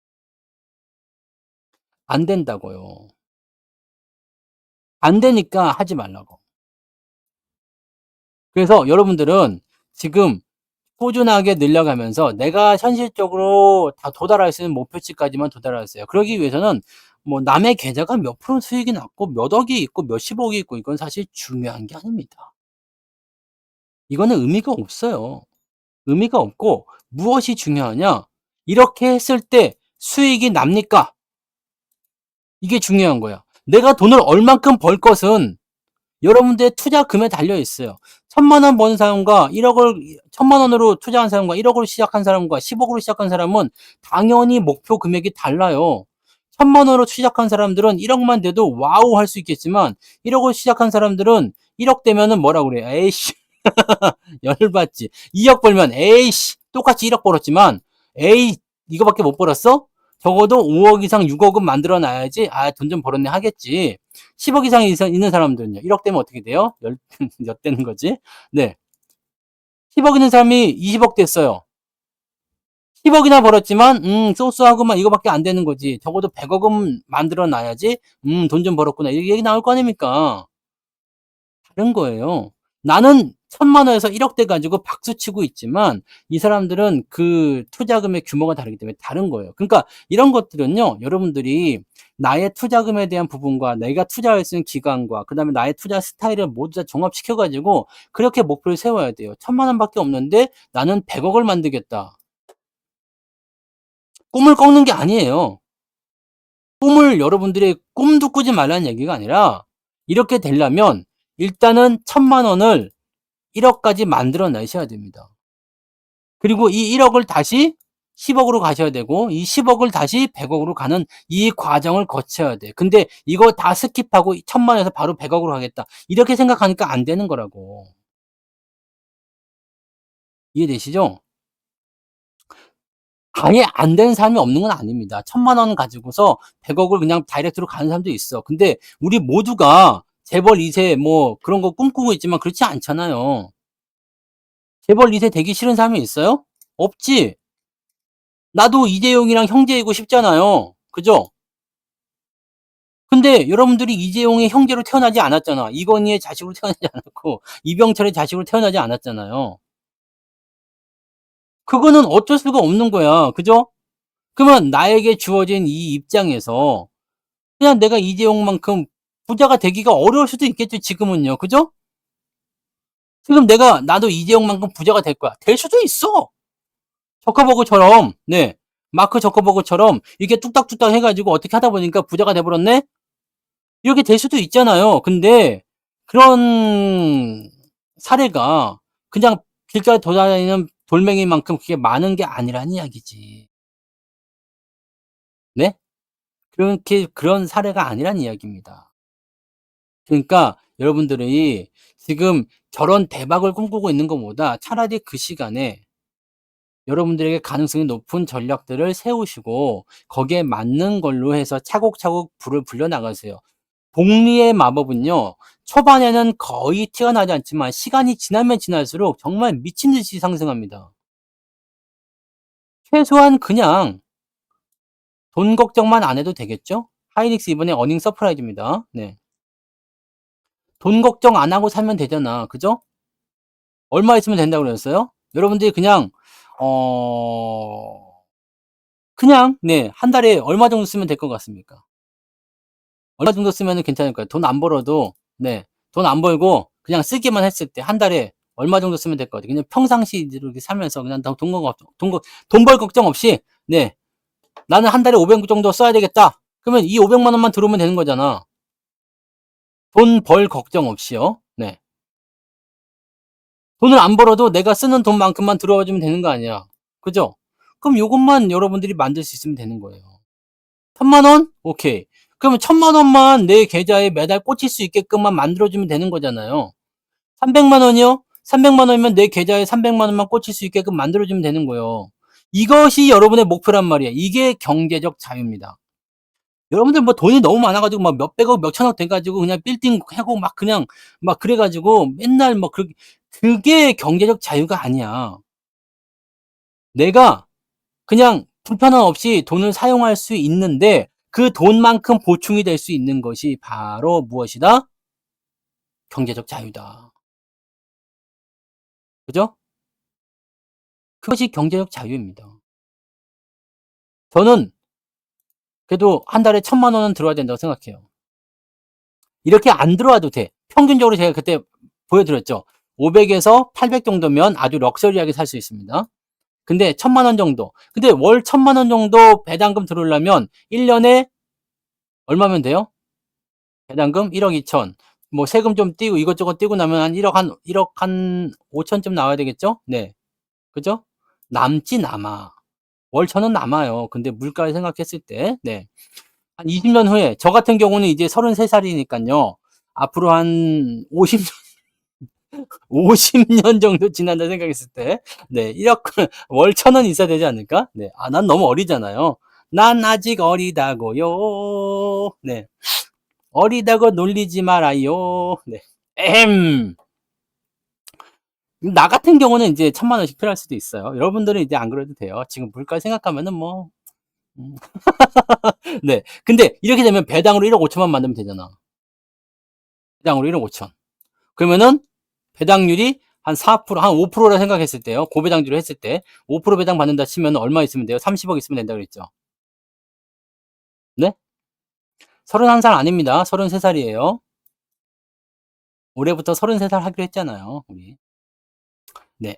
안 된다고요. 안 되니까 하지 말라고. 그래서 여러분들은 지금 꾸준하게 늘려가면서 내가 현실적으로 다 도달할 수 있는 목표치까지만 도달하세요. 그러기 위해서는 뭐 남의 계좌가 몇 프로 수익이 났고 몇 억이 있고 몇십억이 있고 이건 사실 중요한 게 아닙니다. 이거는 의미가 없어요. 의미가 없고 무엇이 중요하냐? 이렇게 했을 때 수익이 납니까? 이게 중요한 거야. 내가 돈을 얼만큼 벌 것은 여러분들의 투자금에 달려 있어요. 1,000만 원 버는 사람과 1,000만 원으로 투자한 사람과 1억으로 시작한 사람과 10억으로 시작한 사람은 당연히 목표 금액이 달라요. 1,000만 원으로 시작한 사람들은 1억만 돼도 와우 할 수 있겠지만 1억으로 시작한 사람들은 1억 되면은 뭐라 그래? 에이씨, 열받지. 2억 벌면 에이씨, 똑같이 1억 벌었지만 에이, 이거밖에 못 벌었어? 적어도 5억 이상 6억은 만들어 놔야지 돈 좀 벌었네 하겠지. 10억 이상 있는 사람들은요. 1억 되면 어떻게 돼요? 몇 되는 거지? 네. 10억 있는 사람이 20억 됐어요. 10억이나 벌었지만 소소하고만 이거밖에 안 되는 거지. 적어도 100억은 만들어 놔야지 돈 좀 벌었구나. 이 얘기 나올 거 아닙니까? 다른 거예요. 나는 1,000만 원에서 1억 돼 가지고 박수치고 있지만 이 사람들은 그 투자금의 규모가 다르기 때문에 다른 거예요. 그러니까 이런 것들은요. 여러분들이 나의 투자금에 대한 부분과 내가 투자할 수 있는 기간과 그다음에 나의 투자 스타일을 모두 다 종합시켜 가지고 그렇게 목표를 세워야 돼요. 1,000만 원밖에 없는데 나는 100억을 만들겠다. 꿈을 꺾는 게 아니에요. 꿈을 여러분들이 꿈도 꾸지 말라는 얘기가 아니라 이렇게 되려면 일단은 1,000만 원을 1억까지 만들어 내셔야 됩니다. 그리고 이 1억을 다시 10억으로 가셔야 되고 이 10억을 다시 100억으로 가는 이 과정을 거쳐야 돼. 근데 이거 다 스킵하고 1,000만원에서 바로 100억으로 하겠다. 이렇게 생각하니까 안 되는 거라고. 이해되시죠? 아예 안 되는 사람이 없는 건 아닙니다. 1,000만 원 가지고서 100억을 그냥 다이렉트로 가는 사람도 있어. 근데 우리 모두가 재벌 2세 뭐 그런 거 꿈꾸고 있지만 그렇지 않잖아요. 재벌 2세 되기 싫은 사람이 있어요? 없지. 나도 이재용이랑 형제이고 싶잖아요. 그죠? 근데 여러분들이 이재용의 형제로 태어나지 않았잖아. 이건희의 자식으로 태어나지 않았고 이병철의 자식으로 태어나지 않았잖아요. 그거는 어쩔 수가 없는 거야. 그죠? 그러면 나에게 주어진 이 입장에서 그냥 내가 이재용만큼 부자가 되기가 어려울 수도 있겠죠. 지금은요. 그죠? 지금 나도 이재용만큼 부자가 될 거야. 될 수도 있어. 저커버그처럼, 네. 마크 저커버그처럼 이렇게 뚝딱뚝딱 해가지고 어떻게 하다 보니까 부자가 돼버렸네? 이렇게 될 수도 있잖아요. 근데 그런 사례가 그냥 길가에 돌아다니는 돌멩이만큼 그게 많은 게 아니란 이야기지. 네? 그런 사례가 아니란 이야기입니다. 그러니까 여러분들이 지금 저런 대박을 꿈꾸고 있는 것보다 차라리 그 시간에 여러분들에게 가능성이 높은 전략들을 세우시고 거기에 맞는 걸로 해서 차곡차곡 불을 불려나가세요. 복리의 마법은요. 초반에는 거의 티가 나지 않지만 시간이 지나면 지날수록 정말 미친 듯이 상승합니다. 최소한 그냥 돈 걱정만 안 해도 되겠죠? 하이닉스 이번에 어닝 서프라이즈입니다. 네. 돈 걱정 안 하고 살면 되잖아. 그죠? 얼마 있으면 된다고 그랬어요? 여러분들이 그냥 그냥 네, 한 달에 얼마 정도 쓰면 될 것 같습니까? 얼마 정도 쓰면 괜찮을까요? 돈 안 벌어도 네, 돈 안 벌고 그냥 쓰기만 했을 때 한 달에 얼마 정도 쓰면 될 것 같아요. 그냥 평상시 이렇게 살면서 그냥 돈 벌 걱정 없이 네, 나는 한 달에 500 정도 써야 되겠다. 그러면 이 500만 원만 들어오면 되는 거잖아. 돈 벌 걱정 없이요. 네. 돈을 안 벌어도 내가 쓰는 돈만큼만 들어와 주면 되는 거 아니야. 그죠? 그럼 요것만 여러분들이 만들 수 있으면 되는 거예요. 1000만 원? 오케이. 그러면 1000만 원만 내 계좌에 매달 꽂힐 수 있게끔만 만들어주면 되는 거잖아요. 300만 원이요? 300만 원이면 내 계좌에 300만 원만 꽂힐 수 있게끔 만들어주면 되는 거예요. 이것이 여러분의 목표란 말이야. 이게 경제적 자유입니다. 여러분들 뭐 돈이 너무 많아가지고 막 몇백억, 몇천억 돼가지고 그냥 빌딩 하고 막 그냥 막 그래가지고 맨날 뭐 그게 경제적 자유가 아니야. 내가 그냥 불편함 없이 돈을 사용할 수 있는데 그 돈만큼 보충이 될 수 있는 것이 바로 무엇이다? 경제적 자유다. 그죠? 그것이 경제적 자유입니다. 저는 그래도 한 달에 1000만 원은 들어와야 된다고 생각해요. 이렇게 안 들어와도 돼. 평균적으로 제가 그때 보여드렸죠. 500에서 800 정도면 아주 럭셔리하게 살 수 있습니다. 근데 1000만 원 정도. 근데 월 1000만 원 정도 배당금 들어오려면 1년에 얼마면 돼요? 배당금 1억 2천. 뭐 세금 좀 띄고 이것저것 띄고 나면 한 1억 한 5천쯤 나와야 되겠죠? 네. 그죠? 남지 남아. 월 1000은 남아요. 근데 물가를 생각했을 때, 네. 한 20년 후에, 저 같은 경우는 이제 33살이니까요. 앞으로 한 50년, 50년 정도 지난다 생각했을 때, 네. 1억, 월 1000은 있어야 되지 않을까? 네. 아, 난 너무 어리잖아요. 난 아직 어리다고요. 네. 어리다고 놀리지 말아요. 네. 나 같은 경우는 이제 1000만 원씩 필요할 수도 있어요. 여러분들은 이제 안 그래도 돼요. 지금 물가 생각하면은 뭐, 음. 네. 근데 이렇게 되면 배당으로 1억 5천만 만들면 되잖아. 배당으로 1억 5천. 그러면은 배당률이 한 4%, 한 5%라 생각했을 때요. 고배당주를 했을 때 5% 배당 받는다 치면 얼마 있으면 돼요? 30억 있으면 된다 그랬죠. 네? 31살 아닙니다. 33살이에요. 올해부터 33살 하기로 했잖아요. 우리. 네.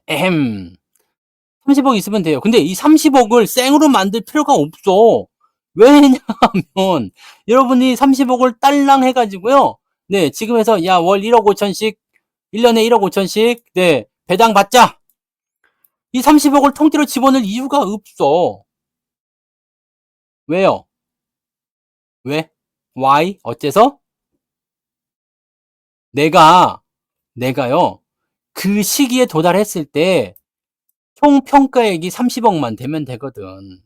30억 있으면 돼요. 근데 이 30억을 생으로 만들 필요가 없어. 왜냐하면 여러분이 30억을 딸랑 해가지고요. 네, 지금 해서 야, 월 1억 5천씩 1년에 1억 5천씩 네, 배당 받자. 이 30억을 통째로 집어넣을 이유가 없어. 왜요? 왜? Why? 어째서? 내가요. 그 시기에 도달했을 때 총 평가액이 30억만 되면 되거든.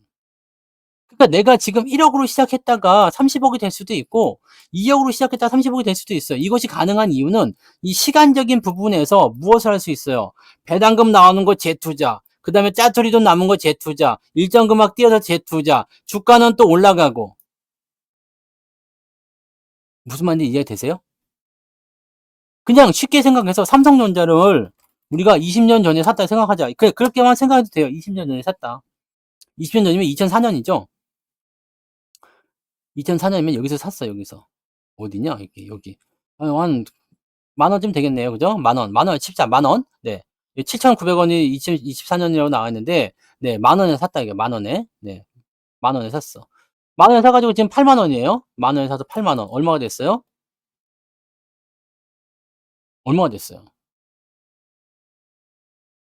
그러니까 내가 지금 1억으로 시작했다가 30억이 될 수도 있고 2억으로 시작했다가 30억이 될 수도 있어요. 이것이 가능한 이유는 이 시간적인 부분에서 무엇을 할 수 있어요? 배당금 나오는 거 재투자, 그 다음에 짜투리 돈 남은 거 재투자, 일정 금액 띄어서 재투자, 주가는 또 올라가고. 무슨 말인지 이해되세요? 그냥 쉽게 생각해서 삼성전자를 우리가 20년 전에 샀다 생각하자. 그렇게만 생각해도 돼요. 20년 전에 샀다. 20년 전이면 2004년이죠? 2004년이면 여기서 샀어, 여기서. 어디냐? 여기. 한, 만 원쯤 되겠네요. 그죠? 만 원, 칩자, 만 원. 네. 7,900원이 2024년이라고 나와 있는데, 네, 만 원에 샀다, 이게, 만 원에. 네, 만 원에 샀어. 만 원에 사가지고 지금 8만 원이에요. 만 원에 사서 8만 원. 얼마가 됐어요? 얼마가 됐어요?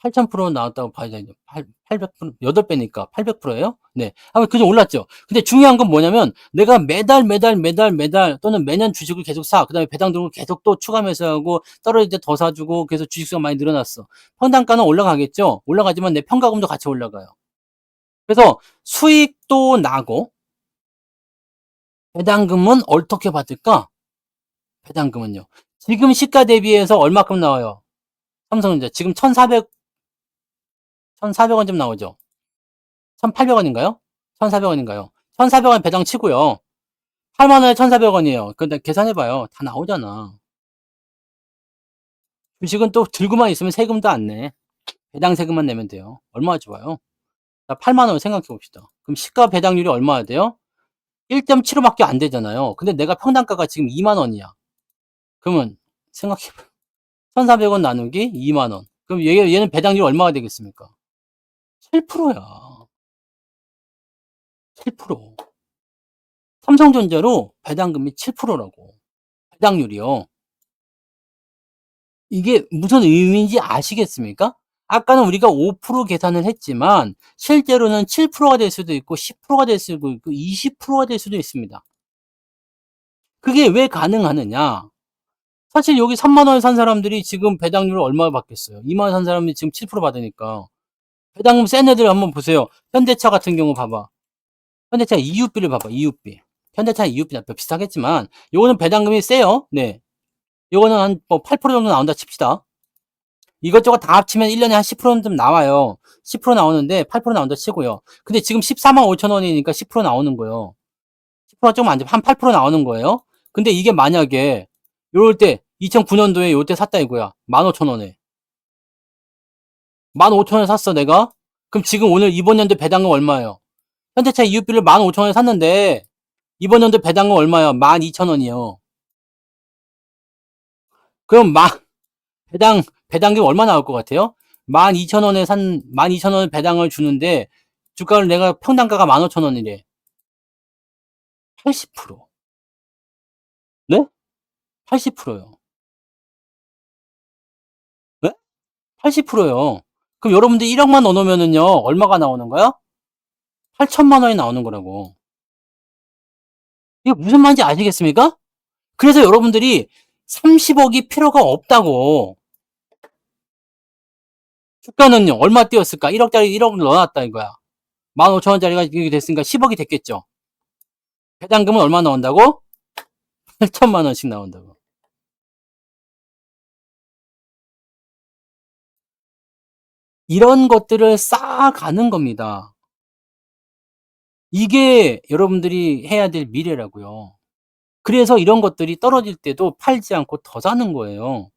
8,000% 나왔다고 봐야죠. 800%, 8배니까 800%예요? 네. 그좀 올랐죠. 근데 중요한 건 뭐냐면, 내가 매달 또는 매년 주식을 계속 사. 그 다음에 배당 들고 계속 또 추가 매수하고, 떨어질 때 더 사주고, 그래서 주식수가 많이 늘어났어. 평단가는 올라가겠죠? 올라가지만 내 평가금도 같이 올라가요. 그래서 수익도 나고, 배당금은 어떻게 받을까? 배당금은요. 지금 시가 대비해서 얼마큼 나와요? 삼성전자. 지금 1,400원 좀 나오죠? 1,800원인가요? 1,400원인가요? 1,400원 배당 치고요. 8만원에 1,400원이에요. 근데 계산해봐요. 다 나오잖아. 주식은 또 들고만 있으면 세금도 안 내. 배당 세금만 내면 돼요. 얼마나 좋아요? 자, 8만원 생각해봅시다. 그럼 시가 배당률이 얼마나 돼요? 1.75밖에 안 되잖아요. 근데 내가 평단가가 지금 2만원이야. 그러면 생각해봐. 1,400원 나누기 2만원. 그럼 얘는 배당률이 얼마가 되겠습니까? 7%야. 7%. 삼성전자로 배당금이 7%라고. 배당률이요. 이게 무슨 의미인지 아시겠습니까? 아까는 우리가 5% 계산을 했지만 실제로는 7%가 될 수도 있고 10%가 될 수도 있고 20%가 될 수도 있습니다. 그게 왜 가능하느냐? 사실 여기 3만 원에 산 사람들이 지금 배당률을 얼마 받겠어요? 2만 원 산 사람이 지금 7% 받으니까. 배당금 센 애들 한번 보세요. 현대차 같은 경우 봐봐. 현대차 EUB를 봐봐. EUB. 현대차 EUB 비슷하겠지만 요거는 배당금이 세요. 네. 요거는 한 뭐 8% 정도 나온다 칩시다. 이것저것 다 합치면 1년에 한 10%는 좀 나와요. 10% 나오는데 8% 나온다 치고요. 근데 지금 14만 5천 원이니까 10% 나오는 거예요. 10%가 조금 안 돼. 한 8% 나오는 거예요. 근데 이게 만약에 요럴 때 2009년도에 요때 샀다 이거야. 15,000원에. 15,000원에 샀어 내가. 그럼 지금 오늘 이번 연도 배당금 얼마예요? 현대차 EUB를 15,000원에 샀는데 이번 연도 배당금 얼마야? 12,000원이요. 그럼 배당금 얼마 나올 것 같아요? 12,000원에 배당을 주는데, 주가를 내가 평당가가 15,000원이래. 80%. 네? 80%요. 네? 80%요. 그럼 여러분들 1억만 넣어놓으면은요, 얼마가 나오는 거야? 8천만 원이 나오는 거라고. 이게 무슨 말인지 아시겠습니까? 그래서 여러분들이 30억이 필요가 없다고. 주가는요, 얼마 뛰었을까? 1억짜리 1억을 넣어놨다 이거야. 15,000원짜리가 이렇게 됐으니까 10억이 됐겠죠. 배당금은 얼마 나온다고? 8천만 원씩 나온다고. 이런 것들을 쌓아가는 겁니다. 이게 여러분들이 해야 될 미래라고요. 그래서 이런 것들이 떨어질 때도 팔지 않고 더 사는 거예요.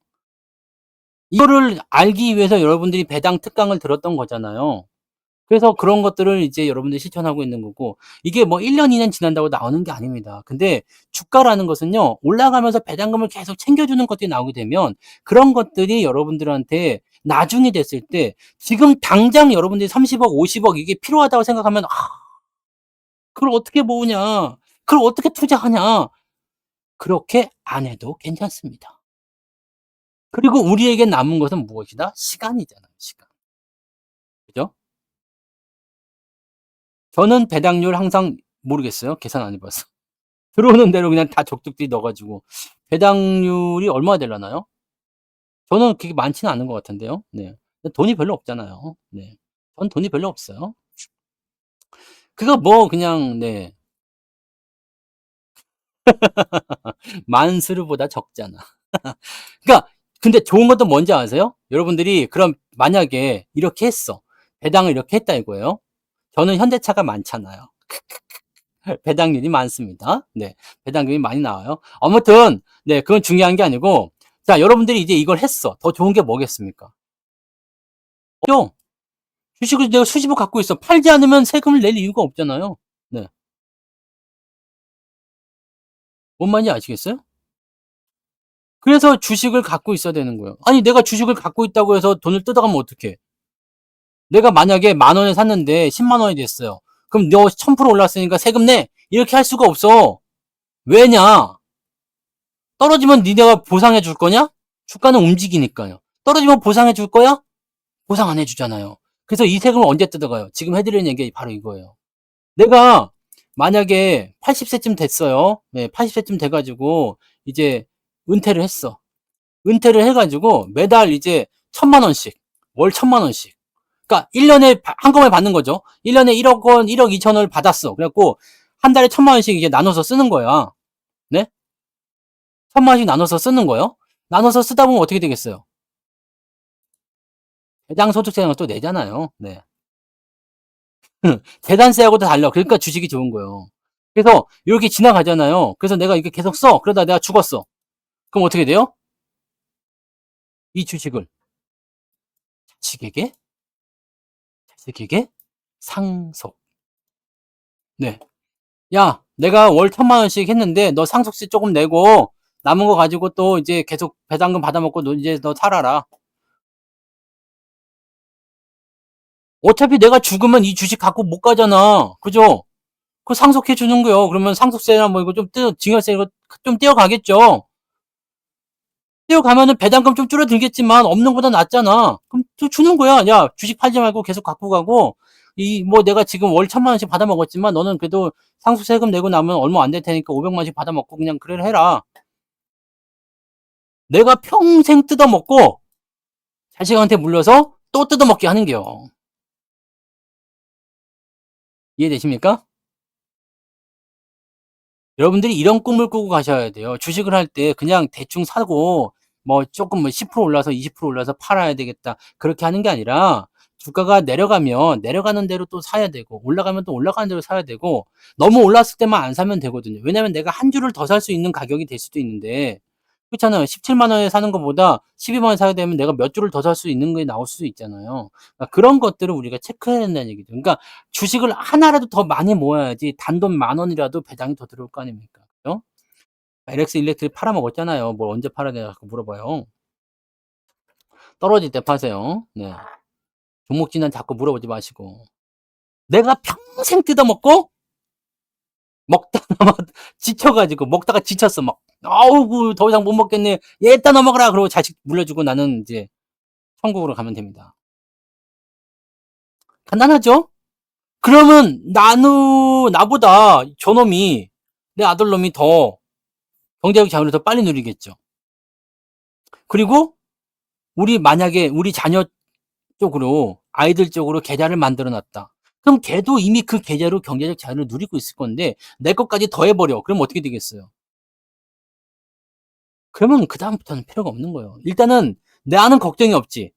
이거를 알기 위해서 여러분들이 배당 특강을 들었던 거잖아요. 그래서 그런 것들을 이제 여러분들이 실천하고 있는 거고, 이게 뭐 1년, 2년 지난다고 나오는 게 아닙니다. 근데 주가라는 것은요, 올라가면서 배당금을 계속 챙겨주는 것들이 나오게 되면, 그런 것들이 여러분들한테 나중에 됐을 때, 지금 당장 여러분들이 30억, 50억 이게 필요하다고 생각하면, 그걸 어떻게 모으냐? 그걸 어떻게 투자하냐? 그렇게 안 해도 괜찮습니다. 그리고 우리에게 남은 것은 무엇이다? 시간이잖아요, 시간. 그죠? 저는 배당률 항상 모르겠어요. 계산 안 해봐서. 들어오는 대로 그냥 다 적극들이 넣어가지고. 배당률이 얼마나 되려나요? 저는 그게 많지는 않은 것 같은데요. 네. 돈이 별로 없잖아요. 네. 전 돈이 별로 없어요. 그거 뭐, 그냥, 네. 만수르보다 적잖아. 그러니까 근데 좋은 것도 뭔지 아세요? 여러분들이 그럼 만약에 이렇게 했어. 배당을 이렇게 했다 이거예요. 저는 현대차가 많잖아요. 배당률이 많습니다. 네. 배당금이 많이 나와요. 아무튼 네, 그건 중요한 게 아니고 자, 여러분들이 이제 이걸 했어. 더 좋은 게 뭐겠습니까? 없죠? 주식을 내가 수십억 갖고 있어. 팔지 않으면 세금을 낼 이유가 없잖아요. 네. 뭔 말인지 아시겠어요? 그래서 주식을 갖고 있어야 되는 거예요. 아니, 내가 주식을 갖고 있다고 해서 돈을 뜯어가면 어떡해? 내가 만약에 10,000원에 샀는데 10만 원이 됐어요. 그럼 너 1000% 올랐으니까 세금 내. 이렇게 할 수가 없어. 왜냐? 떨어지면 니네가 보상해 줄 거냐? 주가는 움직이니까요. 떨어지면 보상해 줄 거야? 보상 안 해주잖아요. 그래서 이 세금을 언제 뜯어가요? 지금 해드리는 얘기 바로 이거예요. 내가 만약에 80세쯤 됐어요. 네, 80세쯤 돼가지고 이제 은퇴를 했어. 은퇴를 해가지고 매달 이제 1,000만 원씩, 월 1,000만 원씩. 그러니까 1년에 한꺼번에 받는 거죠. 1년에 1억 원, 1억 2천을 받았어. 그래갖고 한 달에 1,000만 원씩 이제 나눠서 쓰는 거야. 네? 1,000만 원씩 나눠서 쓰는 거예요. 나눠서 쓰다 보면 어떻게 되겠어요? 배당소득세는 또 내잖아요. 네. 재산세하고도 달라. 그러니까 주식이 좋은 거예요. 그래서 이렇게 지나가잖아요. 그래서 내가 이렇게 계속 써. 그러다 내가 죽었어. 그럼 어떻게 돼요? 이 주식을 자식에게, 자식에게 상속. 네. 야, 내가 월 1,000만 원씩 했는데 너 상속세 조금 내고 남은 거 가지고 또 이제 계속 배당금 받아먹고 너 이제 너 살아라. 어차피 내가 죽으면 이 주식 갖고 못 가잖아. 그죠? 그 상속해 주는 거요. 그러면 상속세나 뭐 이거 좀 증여세 이거 좀 떼어가겠죠. 떼어가면은 배당금 좀 줄어들겠지만 없는 것보다 낫잖아. 그럼 또 주는 거야. 야, 주식 팔지 말고 계속 갖고 가고 이 뭐 내가 지금 월 1,000만 원씩 받아 먹었지만 너는 그래도 상속세금 내고 나면 얼마 안 될 테니까 500만 원씩 받아 먹고 그냥 그래 해라. 내가 평생 뜯어 먹고 자식한테 물려서 또 뜯어 먹게 하는 게요. 이해되십니까? 여러분들이 이런 꿈을 꾸고 가셔야 돼요. 주식을 할 때 그냥 대충 사고 뭐 조금 뭐 10% 올라서 20% 올라서 팔아야 되겠다. 그렇게 하는 게 아니라 주가가 내려가면 내려가는 대로 또 사야 되고 올라가면 또 올라가는 대로 사야 되고 너무 올랐을 때만 안 사면 되거든요. 왜냐면 내가 한 주를 더 살 수 있는 가격이 될 수도 있는데 그렇잖아요. 17만 원에 사는 것보다 12만 원에 사야 되면 내가 몇 주를 더 살 수 있는 게 나올 수도 있잖아요. 그러니까 그런 것들을 우리가 체크해야 된다는 얘기죠. 그러니까 주식을 하나라도 더 많이 모아야지 단돈 10,000원이라도 배당이 더 들어올 거 아닙니까? 그죠? LX 일렉트릭 팔아먹었잖아요. 뭘 언제 팔아야 되나 자꾸 물어봐요. 떨어질 때 파세요. 네. 종목 진단 자꾸 물어보지 마시고. 내가 평생 뜯어먹고 먹다가 막 지쳐가지고 먹다가 지쳤어. 막 아우 더 이상 못 먹겠네. 얘다 넘어가라. 그러고 자식 물려주고 나는 이제 천국으로 가면 됩니다. 간단하죠? 그러면 나보다 저놈이 내 아들놈이 더 경제적 자유를 더 빨리 누리겠죠. 그리고 우리 만약에 우리 자녀 쪽으로 아이들 쪽으로 계좌를 만들어 놨다. 그럼 걔도 이미 그 계좌로 경제적 자유를 누리고 있을 건데 내 것까지 더해버려. 그럼 어떻게 되겠어요? 그러면 그다음부터는 필요가 없는 거예요. 일단은 나는 걱정이 없지.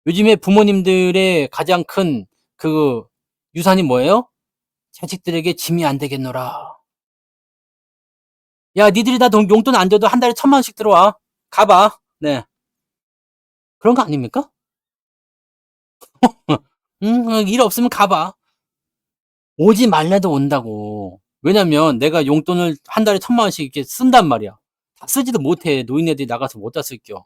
요즘에 부모님들의 가장 큰 그 유산이 뭐예요? 자식들에게 짐이 안 되겠노라. 야, 니들이 다 용돈 안 줘도 한 달에 1,000만 원씩 들어와. 가봐. 네. 그런 거 아닙니까? 일 없으면 가봐. 오지 말래도 온다고. 왜냐면 내가 용돈을 한 달에 1,000만 원씩 이렇게 쓴단 말이야. 다 쓰지도 못해. 노인네들이 나가서 못 다 쓸겨.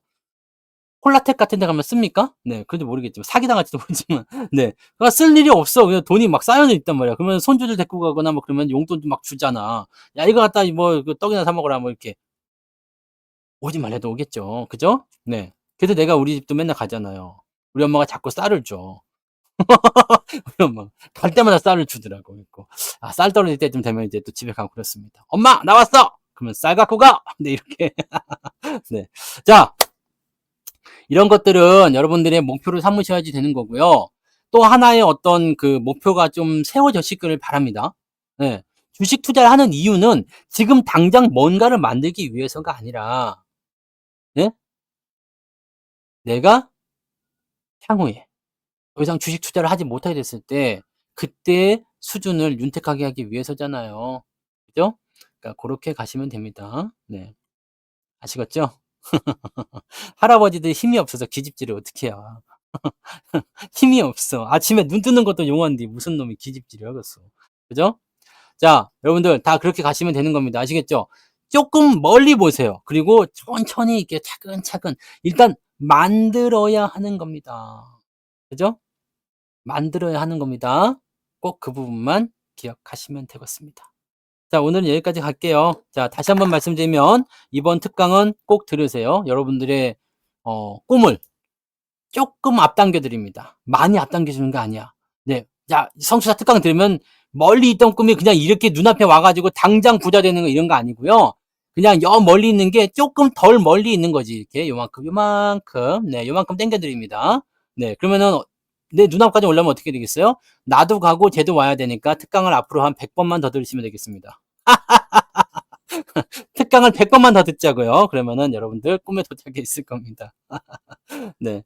콜라텍 같은 데 가면 씁니까? 네, 그런지 모르겠지만 사기당할지도 모르지만 네, 그러니까 쓸 일이 없어. 그냥 돈이 막 쌓여져 있단 말이야. 그러면 손주들 데리고 가거나 뭐 그러면 용돈도 막 주잖아. 야, 이거 갖다 뭐 떡이나 사 먹어라 뭐 이렇게. 오지 말래도 오겠죠. 그죠? 네. 그래도 내가 우리 집도 맨날 가잖아요. 우리 엄마가 자꾸 쌀을 줘. 우리 엄마 갈 때마다 쌀을 주더라고. 그래갖고 아, 쌀 떨어질 때쯤 되면 이제 또 집에 가고 그렇습니다. 엄마 나왔어. 그러면 쌀 갖고 가. 네, 이렇게. 네. 자, 이런 것들은 여러분들의 목표를 삼으셔야지 되는 거고요. 또 하나의 어떤 그 목표가 좀 세워졌기를 바랍니다. 네. 주식 투자를 하는 이유는 지금 당장 뭔가를 만들기 위해서가 아니라, 네? 내가 향후에 더 이상 주식 투자를 하지 못하게 됐을 때, 그때의 수준을 윤택하게 하기 위해서잖아요. 그죠? 그러니까 그렇게 가시면 됩니다. 네. 아시겠죠? 할아버지들 힘이 없어서 기집질을 어떻게 해요? 힘이 없어. 아침에 눈 뜨는 것도 용한데 무슨 놈이 기집질을 하겠어. 그죠? 자, 여러분들 다 그렇게 가시면 되는 겁니다. 아시겠죠? 조금 멀리 보세요. 그리고 천천히 이렇게 차근차근 일단 만들어야 하는 겁니다. 그죠? 만들어야 하는 겁니다. 꼭 그 부분만 기억하시면 되겠습니다. 자, 오늘은 여기까지 갈게요. 자, 다시 한번 말씀드리면 이번 특강은 꼭 들으세요. 여러분들의 꿈을 조금 앞당겨 드립니다. 많이 앞당겨 주는 거 아니야. 네. 자, 성취사 특강 들으면 멀리 있던 꿈이 그냥 이렇게 눈앞에 와가지고 당장 부자 되는 거 이런 거 아니고요. 그냥 여 멀리 있는 게 조금 덜 멀리 있는 거지. 이렇게 요만큼, 네, 요만큼 당겨 드립니다. 네, 그러면은 내 눈앞까지 올라오면 어떻게 되겠어요? 나도 가고 쟤도 와야 되니까 특강을 앞으로 한 100번만 더 들으시면 되겠습니다. 특강을 100번만 더 듣자고요. 그러면은 여러분들 꿈에 도착해 있을 겁니다. 네.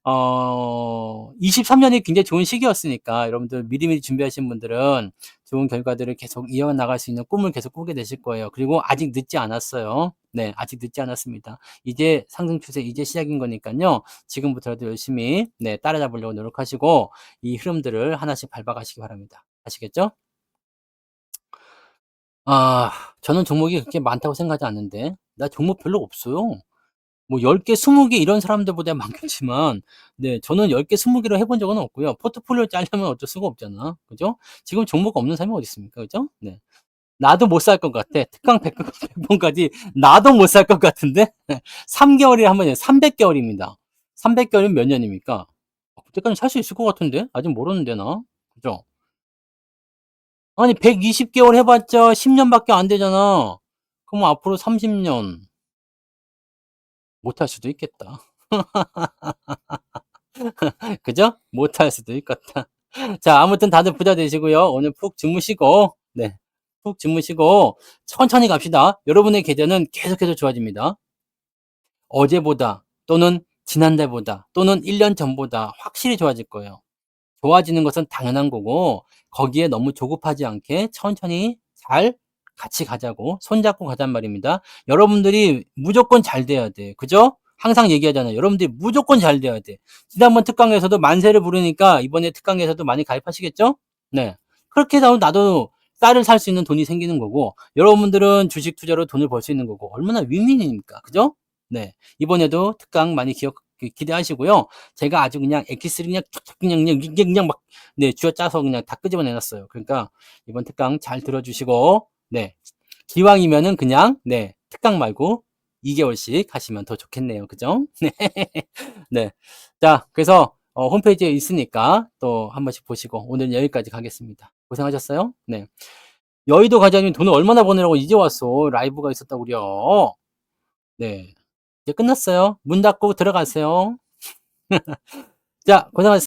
23년이 굉장히 좋은 시기였으니까 여러분들 미리미리 준비하신 분들은 좋은 결과들을 계속 이어나갈 수 있는 꿈을 계속 꾸게 되실 거예요. 그리고 아직 늦지 않았어요. 네, 아직 늦지 않았습니다. 이제 상승 추세 이제 시작인 거니까요. 지금부터라도 열심히 네, 따라잡으려고 노력하시고 이 흐름들을 하나씩 밟아가시기 바랍니다. 아시겠죠? 아, 저는 종목이 그렇게 많다고 생각하지 않는데 나 종목 별로 없어요. 뭐 10개, 20개 이런 사람들보다 많겠지만 네, 저는 10개, 20개로 해본 적은 없고요. 포트폴리오 짜려면 어쩔 수가 없잖아. 그죠? 지금 종목 없는 사람이 어디 있습니까? 그죠? 네. 나도 못 살 것 같아. 특강 100번까지 나도 못 살 것 같은데 3개월이 한 번에 300개월입니다. 300개월이면 몇 년입니까? 그때까지 살 수 있을 것 같은데? 아직 모르는데 나. 그죠? 아니 120개월 해봤자 10년밖에 안 되잖아. 그럼 앞으로 30년 못 할 수도 있겠다. 그죠? 못할 수도 있겠다. 자, 아무튼 다들 부자 되시고요. 오늘 푹 주무시고, 네. 푹 주무시고, 천천히 갑시다. 여러분의 계좌는 계속해서 좋아집니다. 어제보다, 또는 지난달보다, 또는 1년 전보다 확실히 좋아질 거예요. 좋아지는 것은 당연한 거고, 거기에 너무 조급하지 않게 천천히 잘 같이 가자고, 손잡고 가잔 말입니다. 여러분들이 무조건 잘 돼야 돼. 그죠? 항상 얘기하잖아요. 여러분들이 무조건 잘 돼야 돼. 지난번 특강에서도 만세를 부르니까 이번에 특강에서도 많이 가입하시겠죠? 네. 그렇게 해서 나도 쌀을 살 수 있는 돈이 생기는 거고, 여러분들은 주식 투자로 돈을 벌 수 있는 거고, 얼마나 윈윈입니까? 그죠? 네. 이번에도 특강 많이 기대하시고요. 제가 아주 그냥 엑기스를 그냥 툭툭 그냥 막, 네, 쥐어짜서 그냥 다 끄집어 내놨어요. 그러니까 이번 특강 잘 들어주시고, 네. 기왕이면은 그냥, 네, 특강 말고 2개월씩 하시면 더 좋겠네요. 그죠? 네. 네. 자, 그래서, 홈페이지에 있으니까 또 한 번씩 보시고, 오늘 여기까지 가겠습니다. 고생하셨어요? 네. 여의도 과장님 돈을 얼마나 버느라고 이제 왔어. 라이브가 있었다고요. 네. 이제 끝났어요. 문 닫고 들어가세요. 자, 고생하셨습니다.